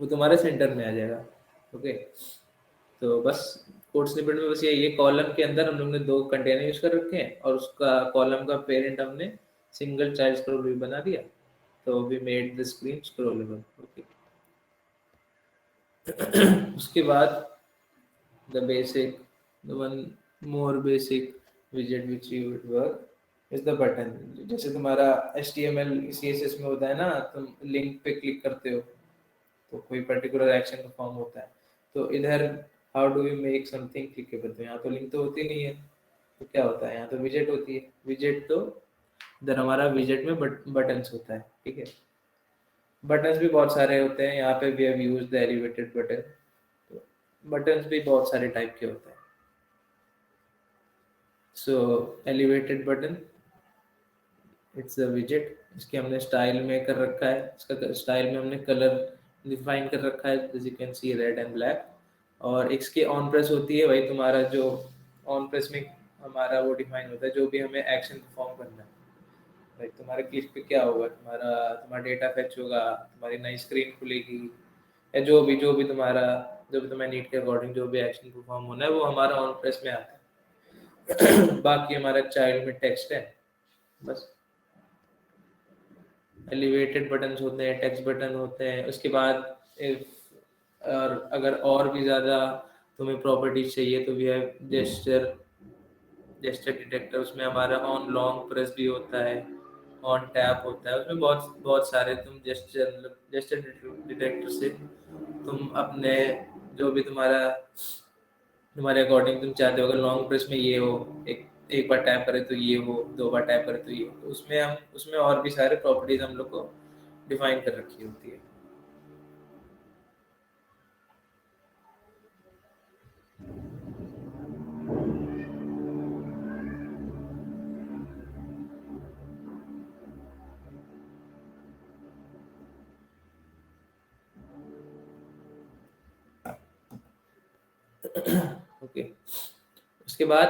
वो तुम्हारे सेंटर में आ जाएगा। ओके, तो बस कोड स्निपेट में बस ये कॉलम के अंदर हम लोग ने 2 कंटेनर यूज कर रखे हैं, और उसका कॉलम का पेरेंट हमने सिंगल चाइल्ड स्क्रॉल व्यू बना दिया, तो we made the screen scrollable. Okay, उसके बाद the one more basic widget which you would work is the button। जैसे तुम्हारा HTML CSS में होता है ना, तुम लिंक पे क्लिक करते हो तो कोई पर्टिकुलर एक्शन परफॉर्म होता है, तो इधर how do we make something clickable, तो यहाँ तो लिंक तो होती नहीं है, तो क्या होता है यहाँ तो विजेट होती है। विजेट तो इधर हमारा विजेट में बटन्स होता है, ठीक है। बटन्स भी बहुत सारे होते हैं, यहाँ पे we have used the elevated button, तो बटन्स भी बहुत सारे टाइप के होते हैं। So elevated button it's a विजेट, इसके हमने स्टाइल में कर रखा है, इसका स्टाइल में हमने कलर डिफाइन कर रखा है, जैसे you can C red and black. और इसके ऑन प्रेस होती है भाई तुम्हारा जो ऑन प्रेस में हमारा वो डिफाइन होता है, जो भी हमें एक्शन परफॉर्म करना है। लाइक तुम्हारे क्लिक पे क्या होगा, तुम्हारा डेटा फेच होगा, तुम्हारी नई स्क्रीन खुलेगी, या जो भी तुम्हारे नीड के अकॉर्डिंग जो भी एक्शन परफॉर्म होना है वो हमारा ऑन प्रेस में आता है। बाकी हमारा चाइल्ड में टेक्स्ट है बस। एलिवेटेड बटन्स होते हैं, टेक्स्ट बटन होते हैं। उसके बाद और अगर और भी ज़्यादा तुम्हें प्रॉपर्टीज चाहिए तो वी हैव जेस्चर डिटेक्टर, उसमें हमारा ऑन लॉन्ग प्रेस भी होता है, ऑन टैप होता है, उसमें बहुत बहुत सारे तुम जेस्चर डिटेक्टर से तुम अपने जो भी तुम्हारे अकॉर्डिंग तुम चाहते हो, अगर लॉन्ग प्रेस में ये हो, एक बार टैप करें तो ये हो, 2 बार टैप करें तो ये हो, तो उसमें और भी सारे प्रॉपर्टीज हम लोग को डिफाइन कर रखी होती है। ओके उसके बाद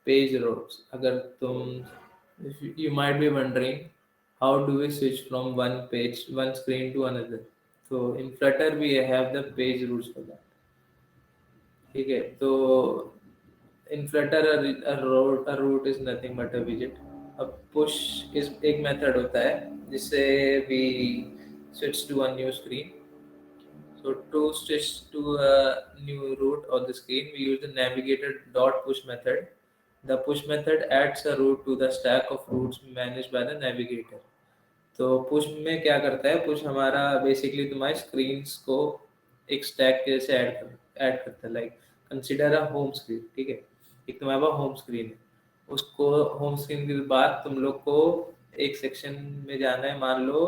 पेज रोड्स, अगर you might be wondering how do we switch from one screen to another, so in Flutter we have the page routes for that, ठीक है। तो in Flutter a route is nothing but a widget। अब push इस एक method होता है जिससे we switch to a new screen। So to switch to a new route on the screen, we use the navigator dot push method. The push method adds a route to the stack of routes managed by the navigator। तो push में क्या करता है, push हमारा basically तुम्हारी screens को एक stack के जैसे ऐड करता है। Like consider a home screen, ठीक है, एक तुम्हारे पास होम स्क्रीन है, उसको होम स्क्रीन के बाद तुम लोग को एक सेक्शन में जाना है, मान लो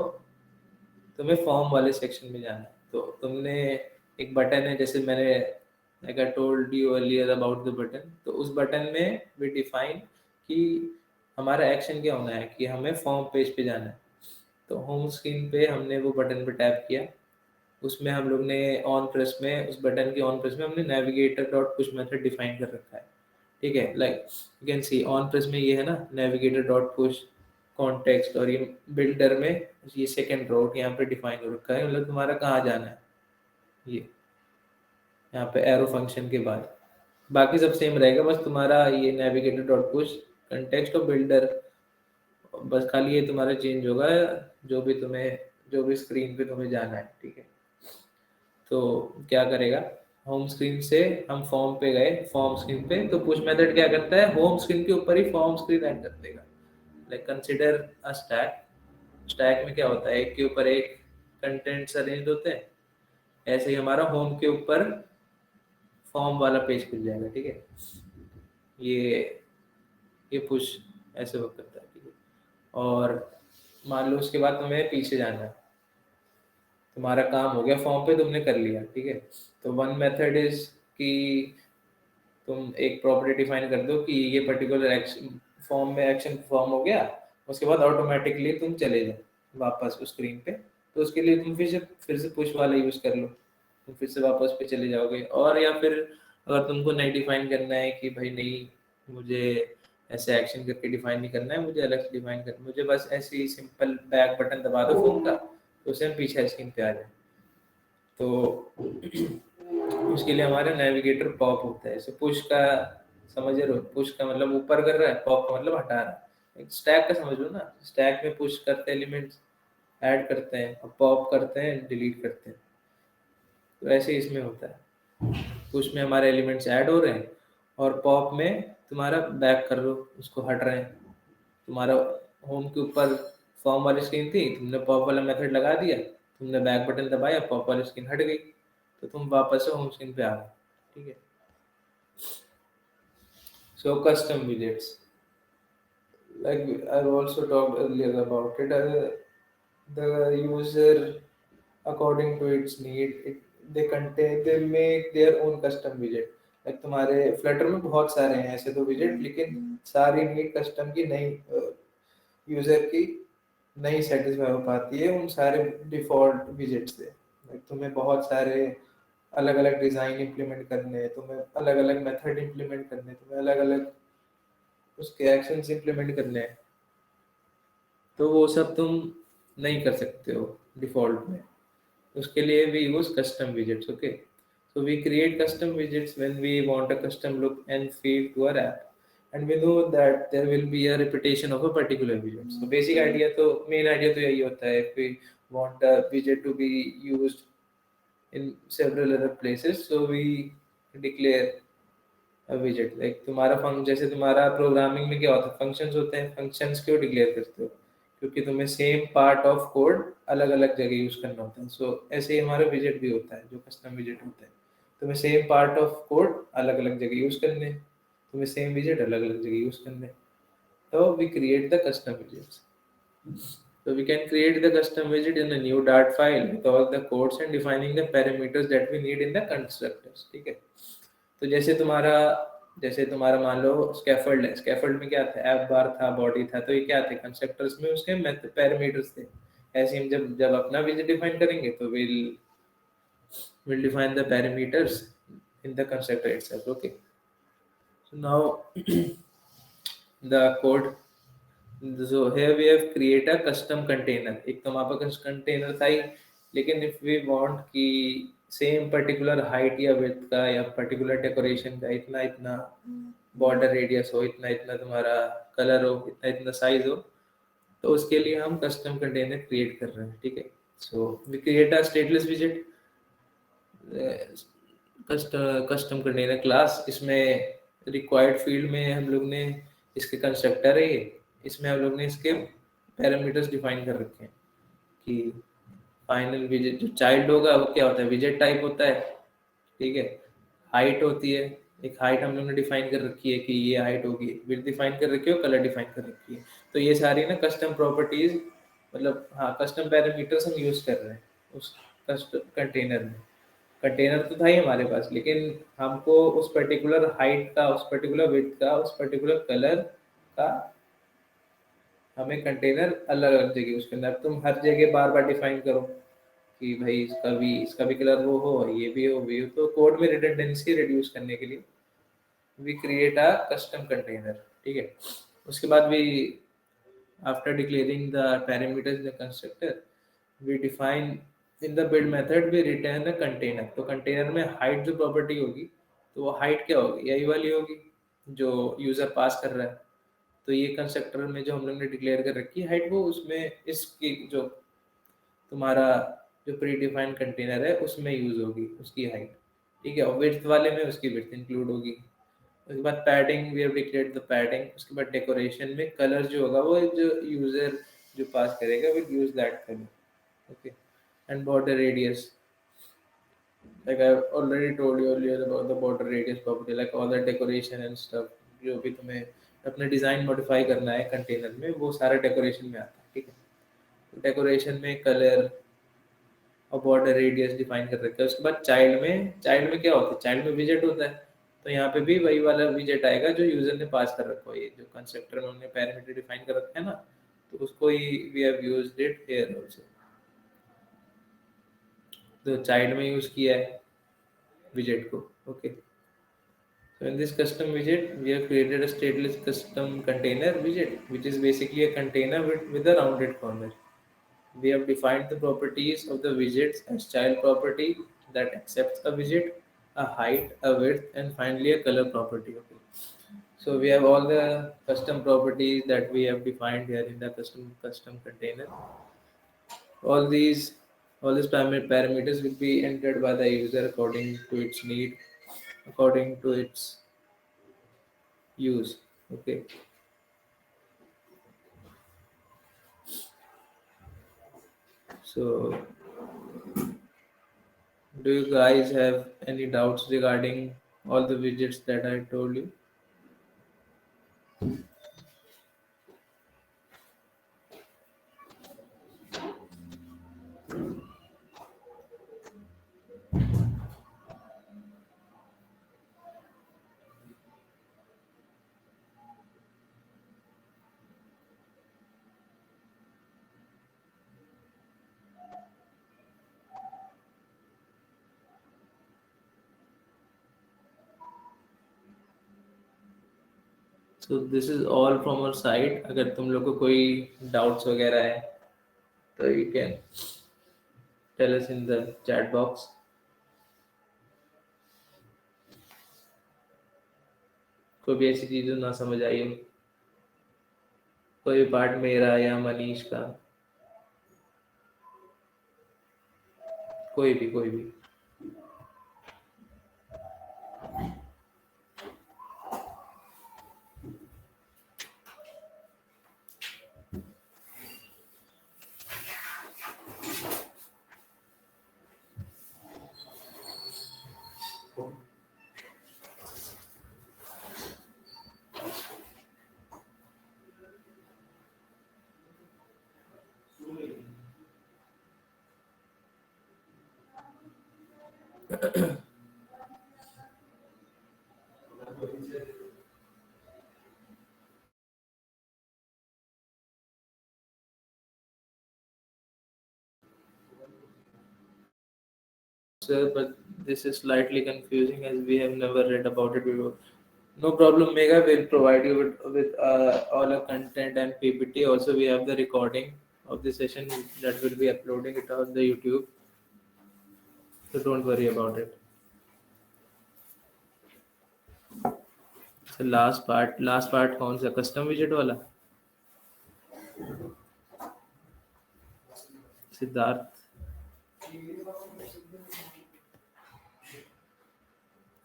तुम्हें फॉर्म वाले सेक्शन में जाना है, तो तुमने एक बटन है, जैसे मैंने like I told you earlier about the button, तो उस बटन में वी डिफाइन कि हमारा एक्शन क्या होना है, कि हमें फॉर्म पेज पे जाना है। तो होम स्क्रीन पे हमने वो बटन पे टैप किया, उसमें हम लोग ने ऑन प्रेस में, उस बटन के ऑन प्रेस में हमने navigator dot push method define कर रखा है, ठीक है। Like you can C on press में ये है ना नेविगेटर डॉट पुश कॉन्टेक्स्ट, और ये बिल्डर में ये सेकंड रोड यहाँ पे डिफाइन हो रखा है, मतलब तुम्हारा कहाँ जाना है, ये यहाँ पे एरो फंक्शन के बाद बाकी सब सेम रहेगा, बस तुम्हारा ये नेविगेटर डॉट पुश कॉन्टेक्स्ट और बिल्डर, बस खाली ये तुम्हारा चेंज होगा, जो भी स्क्रीन पे तुम्हें जाना है, ठीक है। तो क्या करेगा, होम स्क्रीन से हम फॉर्म पे गए, फॉर्म स्क्रीन पे, तो पुश मेथड क्या करता है, होम स्क्रीन के ऊपर ही फॉर्म स्क्रीन ऐड कर देगा। Like consider a stack, stack में क्या होता है, एक के ऊपर एक कंटेंट्स अरेंज होते हैं, ऐसे ही हमारा होम के ऊपर फॉर्म वाला पेज खुल जाएगा, ठीक है। ये पुश ऐसे वर्क करता है, ठीक है। और मान लो उसके बाद तुम्हें पीछे जाना है, तुम्हारा काम हो गया, फॉर्म पे तुमने कर लिया, ठीक है। तो वन मेथड इज कि तुम एक प्रॉपर्टी डिफाइन कर दो कि ये पर्टिकुलर एक्शन फॉर्म में एक्शन परफॉर्म हो गया, उसके बाद ऑटोमेटिकली तुम चले जाओ वापस उस स्क्रीन पे, तो उसके लिए तुम फिर से पुश वाला यूज कर लो, तुम फिर से वापस पे चले जाओगे। और या फिर अगर तुमको नहीं डिफाइन करना है कि भाई नहीं, मुझे ऐसे एक्शन करके डिफाइन नहीं करना है, मुझे अलग से डिफाइन करना, मुझे बस ऐसे ही सिंपल बैक बटन दबा दो फोन का, तो उसे हम पीछे स्क्रीन पे आ जाए, तो उसके लिए हमारा नेविगेटर पॉप होता है। जैसे पुश का समझ रहे हो, पुश का मतलब ऊपर कर रहा है, पॉप का मतलब हटा रहा है। स्टैक का समझ लो ना, स्टैक में पुश करते हैं, एलिमेंट्स ऐड करते हैं, और पॉप करते हैं, डिलीट करते हैं, तो ऐसे इसमें होता है। पुश में हमारे एलिमेंट्स ऐड हो रहे हैं, और पॉप में तुम्हारा बैक कर लो, उसको हट रहे हैं। तुम्हारा होम के ऊपर फॉर्म वाली स्क्रीन थी, तुमने पॉप वाला मेथड लगा दिया, तुमने बैक बटन दबाया, पॉप वाली स्क्रीन हट गई, तो तुम वापस से होम स्क्रीन पे आ गए, ठीक है। So custom widgets, like I've also talked earlier about it. The user, according to its need, they make their own custom widget. Like तुम्हारे फ्लटर में बहुत सारे हैं ऐसे तो widget, लेकिन सारी नीड कस्टम की नहीं यूजर की नहीं सेटिस्फाई हो पाती है उन सारे डिफॉल्ट विजेट से। Like तुम्हें बहुत सारे अलग अलग डिजाइन इंप्लीमेंट करने हैं, तुम्हें अलग अलग मेथड इंप्लीमेंट करने हैं, तुम्हें अलग अलग उसके एक्शंस इंप्लीमेंट करने हैं, तो वो सब तुम नहीं कर सकते हो डिफॉल्ट में। उसके लिए we use custom widgets. Okay, so we create custom widgets when we want a custom look and feel to our app, and we know that there will be a repetition of a particular widget. So basic idea तो main idea तो यही होता है, if we want a widget to be used in several other places, so we declare a widget. Like तुम्हारा function, जैसे तुम्हारा programming में क्या होता है, फंक्शंस होते हैं, फंक्शंस क्यों डिक्लेयर करते हो, क्योंकि तुम्हें सेम पार्ट ऑफ कोड अलग अलग जगह यूज करना होता है। सो ऐसे ही हमारा विजेट भी होता है, जो कस्टम विजेट होता है, तुम्हें सेम पार्ट ऑफ कोड अलग अलग जगह यूज करने हैं, तुम्हें सेम विजेट अलग अलग जगह यूज करने हैं। तो we create the custom widgets. So we can create the custom widget in a new Dart file with all the codes and defining the parameters that we need in the constructors. ठीक है, तो जैसे तुम्हारा मान लो scaffold है, scaffold में क्या था, ऐप बार था, बॉडी था, तो ये क्या थे, कंस्ट्रक्टर्स में उसके पैरामीटर्स थे। ऐसे हम जब जब अपना विजेट डिफाइन करेंगे तो we'll define the parameters in the constructor itself. Okay, so now the code. So here we have create a custom container. एक तो हमारे पास कंटेनर था ही, लेकिन if we want कि सेम पर्टिकुलर हाइट या विड्थ का या पर्टिकुलर डेकोरेशन का इतना इतना बॉर्डर रेडियस हो, इतना इतना तुम्हारा कलर हो, इतना इतना साइज हो, तो उसके लिए हम कस्टम कंटेनर क्रिएट कर रहे हैं। ठीक है, so we create a stateless विजेट कस्टम कंटेनर क्लास। इसमें रिक्वायर्ड फील्ड में हम लोग ने इसके कंस्ट्रक्टर है, इसमें हम लोग ने इसके पैरामीटर्स डिफाइन कर रखे हैं कि फाइनल विजेट जो चाइल्ड होगा वो क्या होता है, विजेट टाइप होता है। ठीक है, हाइट होती है, एक हाइट हम लोग ने डिफाइन कर रखी है कि ये हाइट होगी, विड्थ डिफाइन कर रखी है और कलर डिफाइन कर रखी है। तो ये सारी ना कस्टम प्रॉपर्टीज, मतलब हाँ कस्टम पैरामीटर्स हम यूज कर रहे हैं उस कस्टम कंटेनर में। कंटेनर तो था ही हमारे पास, लेकिन हमको उस पर्टिकुलर हाइट का, उस पर्टिकुलर विड्थ का, उस पर्टिकुलर कलर का हमें कंटेनर अलग अलग जगह यूज करना है। अब तुम हर जगह बार बार डिफाइन करो कि भाई इसका भी कलर वो हो, ये भी हो, भी हो, तो कोड में रिडंडेंसी रिड्यूस करने के लिए we create a custom container. ठीक है, उसके बाद भी after declaring the parameters in the constructor we define in the build method we return a container. तो कंटेनर में हाइट जो प्रॉपर्टी होगी, तो वो हाइट क्या होगी, यही वाली होगी जो यूजर पास कर रहा है। तो ये कंस्ट्रक्टर में जो हम लोग ने डिक्लेयर कर रखी है हाइट, वो उसमें इसकी जो तुम्हारा जो प्री डिफाइंड कंटेनर है उसमें यूज होगी उसकी हाइट। ठीक है, और विड्थ वाले में उसकी विड्थ इंक्लूड होगी। उसके बाद padding, we have declared the padding. उसके बाद डेकोरेशन में कलर जो होगा वो जो यूजर जो पास करेगा will use that colour. Okay, and border radius, like I already told you earlier about the border radius property, like all the decoration and stuff, जो भी तुम्हें अपने डिजाइन मॉडिफाई करना है कंटेनर में वो सारा डेकोरेशन में आता है। ठीक है, तो डेकोरेशन में कलर और बॉर्डर रेडियस डिफाइन कर रखा है। उसके बाद चाइल्ड में क्या होता है, चाइल्ड में विजेट होता है, तो यहाँ पे भी वही वाला विजेट आएगा जो यूजर ने पास कर रखा है, ये जो कंस्ट्रक्टर में हमने पैरामीटर डिफाइन कर रखा है ना, तो उसको ही we have used it here also. तो चाइल्ड में यूज किया है विजेट को। Okay, so in this custom widget we have created a stateless custom container widget, which is basically a container with a rounded corner. We have defined the properties of the widgets as child property that accepts a widget, a height, a width, and finally a color property. Okay, so we have all the custom properties that we have defined here in the custom container. All these parameters will be entered by the user according to its need, according to its use. Okay, so do you guys have any doubts regarding all the widgets that I told you? So this is all from our side. अगर तुम लोग को कोई doubts वगैरह है तो you can tell us in the chat box. कोई भी ऐसी चीज जो ना समझ आई हो, कोई पार्ट मेरा या मनीष का, कोई भी. Sir, but this is slightly confusing as we have never read about it before. No problem, Mega. We'll provide you with all our content and PPT. Also, we have the recording of the session that will be uploading it on the YouTube. So don't worry about it. So last part कौन सा custom widget वाला? सिद्धार्थ.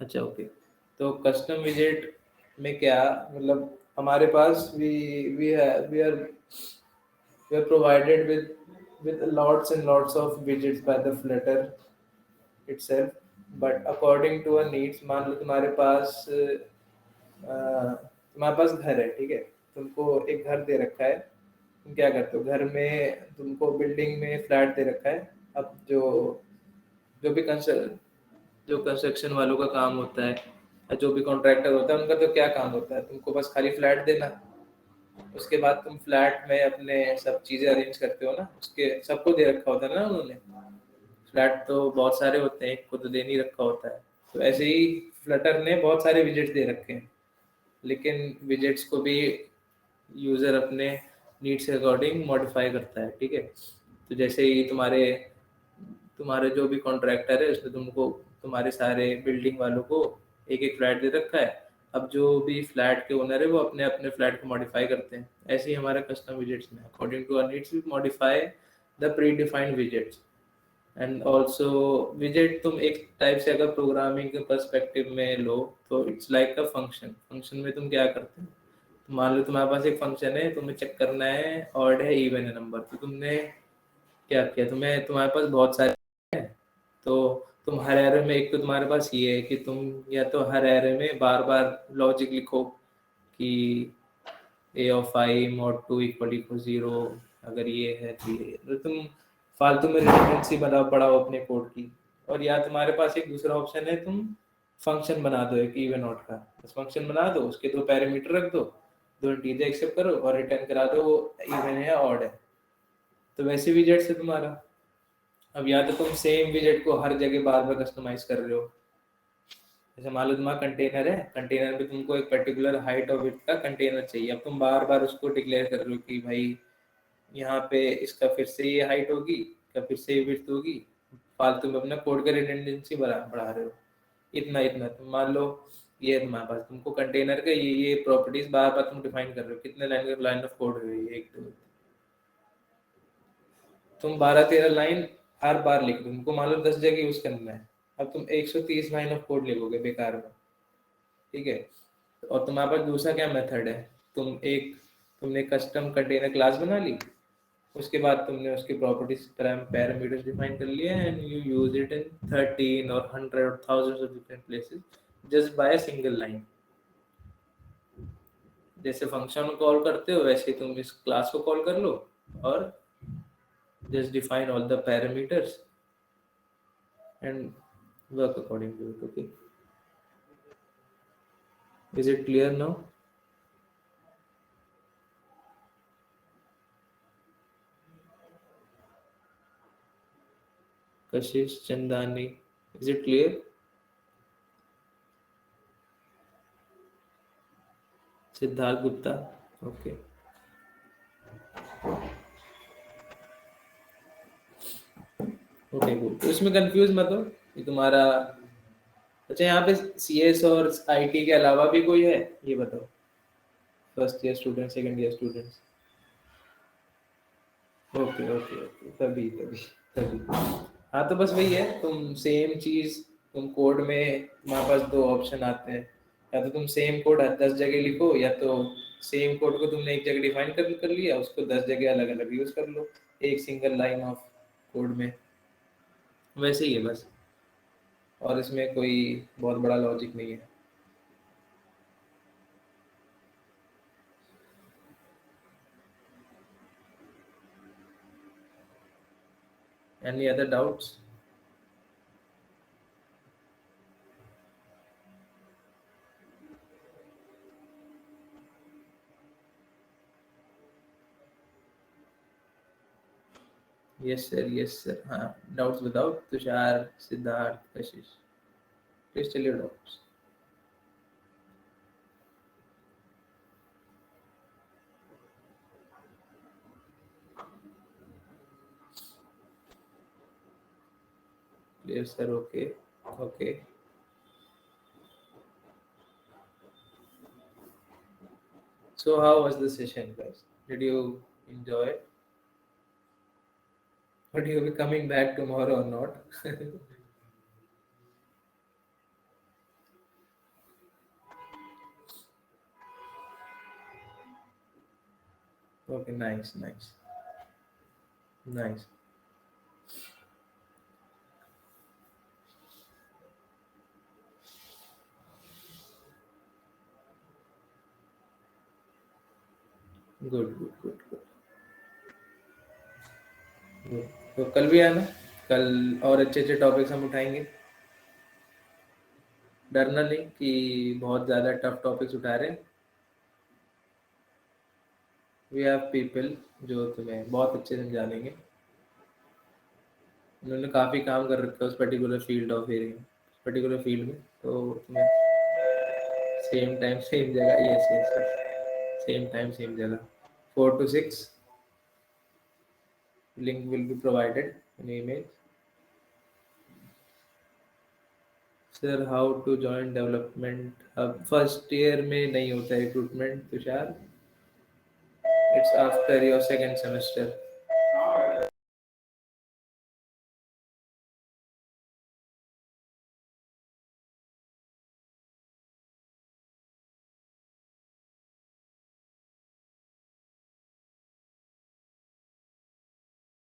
अच्छा okay. तो custom विजेट में क्या मतलब हमारे पास we are provided with lots and lots of widgets by the Flutter itself, but according to our needs. मान लो तुम्हारे पास घर है, ठीक है, तुमको एक घर दे रखा है, तुम क्या करते हो घर में, तुमको बिल्डिंग में फ्लैट दे रखा है. अब जो भी कंस्ट्रक्शन वालों का काम होता है या जो भी कॉन्ट्रैक्टर होता है उनका तो क्या काम होता है, तुमको बस खाली फ्लैट देना. उसके बाद तुम फ्लैट में अपने सब चीजें अरेंज करते हो ना, उसके सबको दे रखा होता है ना उन्होंने. फ्लैट तो बहुत सारे होते हैं, एक को तो दे नहीं रखा होता है. तो ऐसे ही फ्लटर ने बहुत सारे विजेट्स दे रखे हैं, लेकिन विजेट्स को भी यूजर अपने नीड्स के अकॉर्डिंग मॉडिफाई करता है, ठीक है. तो जैसे ही तुम्हारे जो भी कॉन्ट्रैक्टर है उसने तुमको तुम्हारे सारे बिल्डिंग वालों को एक एक फ्लैट दे रखा है. अब जो भी फ्लैट के ओनर है वो अपने अपने फ्लैट को मॉडिफाई करते हैं. ऐसे ही हमारे कस्टम विजेट्स में according to our needs we modify the predefined widgets. And also विजेट तुम एक टाइप से अगर प्रोग्रामिंग के पर्सपेक्टिव में लो तो इट्स लाइक अ फंक्शन में तुम क्या करते हो. तो मान लो तुम्हारे पास एक फंक्शन है, तुम्हें चेक करना है ऑड है इवन है नंबर. तो तुमने क्या किया, तुम्हारे पास बहुत सारे हैं, तो तुम हर एरे में एक तो तुम्हारे पास ये है कि तुम या तो हर एरे में बार बार लॉजिक लिखो कि a of I mod 2 equal 0. अगर ये है तो ये, तो तुम फालतू में रिडंडेंसी बढ़ाओ अपने कोड की. और या तुम्हारे पास एक दूसरा ऑप्शन है, तुम फंक्शन बना दो एक इवन ऑड का. बस फंक्शन बना दो, उसके दो पैरामीटर रख दो, दो इंटीजर एक्सेप्ट करो और रिटर्न करा दो वो इवन है या ऑड है. तो वैसे विजेट से तुम्हारा. अब या तो तुम सेम विजेट को हर जगह बार बार कस्टमाइज कर रहे हो. जैसे मान लो तुम्हारा कंटेनर है, कंटेनर में तुमको एक पर्टिकुलर हाइट और विड्थ का कंटेनर चाहिए. अब तुम बार बार उसको डिक्लेयर कर रहे हो कि भाई यहाँ पे इसका फिर से ये हाइट होगी, का फिर से ये विड्थ होगी. फालतू में अपना कोड का रिडंडेंसी बढ़ा रहे हो. इतना तुम मान लो ये तुम्हारे पास तुमको कंटेनर का ये प्रॉपर्टीज बार बार तुम डिफाइन कर रहे हो. कितने लाइन ऑफ कोड है ये, 1 2 तुम 12-13 लाइन हर बार लिख दो. तुमको मान लो 10 जगह यूज करना है. अब तुम 130 लाइन ऑफ कोड लिखोगे बेकार में, ठीक है. और तुम्हारे पास दूसरा क्या मेथड है, तुमने कस्टम कंटेनर क्लास बना ली, उसके बाद तुमने उसकी प्रॉपर्टीज पैरामीटर्स डिफाइन कर लिए एंड यू यूज इट इन 13 और 100 और thousands of different places just by a single line. जैसे फंक्शन को कॉल करते हो वैसे ही तुम इस क्लास को कॉल कर लो और just define all the parameters and work according to it. Okay, is it clear now? Kashish Chandani, is it clear? Siddharth Gupta, okay. Okay good, तो इसमें कंफ्यूज मत हो। ये तुम्हारा, अच्छा यहाँ पे CS और IT के अलावा भी कोई है ये बताओ? First year student, second year students? Okay okay okay, तभी तभी तभी। हाँ तो बस वही है, तुम सेम चीज, तुम कोड में तुम्हारे पास दो ऑप्शन आते हैं, या तो तुम सेम कोड 10 जगह लिखो, या तो सेम कोड को तुमने एक जगह डिफाइन कर लिया, उसको 10 जगह अलग अलग यूज कर लो एक सिंगल लाइन ऑफ कोड में। वैसे ही है बस, और इसमें कोई बहुत बड़ा लॉजिक नहीं है। Any other doubts? Yes sir, yes sir. हाँ, doubts without Tushar, Siddharth, Kashish, please tell your doubts. Clear sir, okay, okay. So how was the session, guys? Did you enjoy it? Would you be coming back tomorrow or not? Okay, nice, nice, nice. Good, good, good, good. Good. तो कल भी आना, कल और अच्छे अच्छे topics हम उठाएंगे। डरना नहीं कि बहुत ज़्यादा टफ टॉपिक्स उठा रहे हैं। वी हैव पीपल जो तुम्हें बहुत अच्छे समझा देंगे। उन्होंने काफ़ी काम कर रखा है उस particular field of area, particular field में, तो तुम्हें सेम टाइम सेम जगह, yes yes, same time same जगह, 4 to 6, link will be provided in email. Sir, how to join development? अब फर्स्ट ईयर में नहीं होता है recruitment Tushar, it's after your second semester.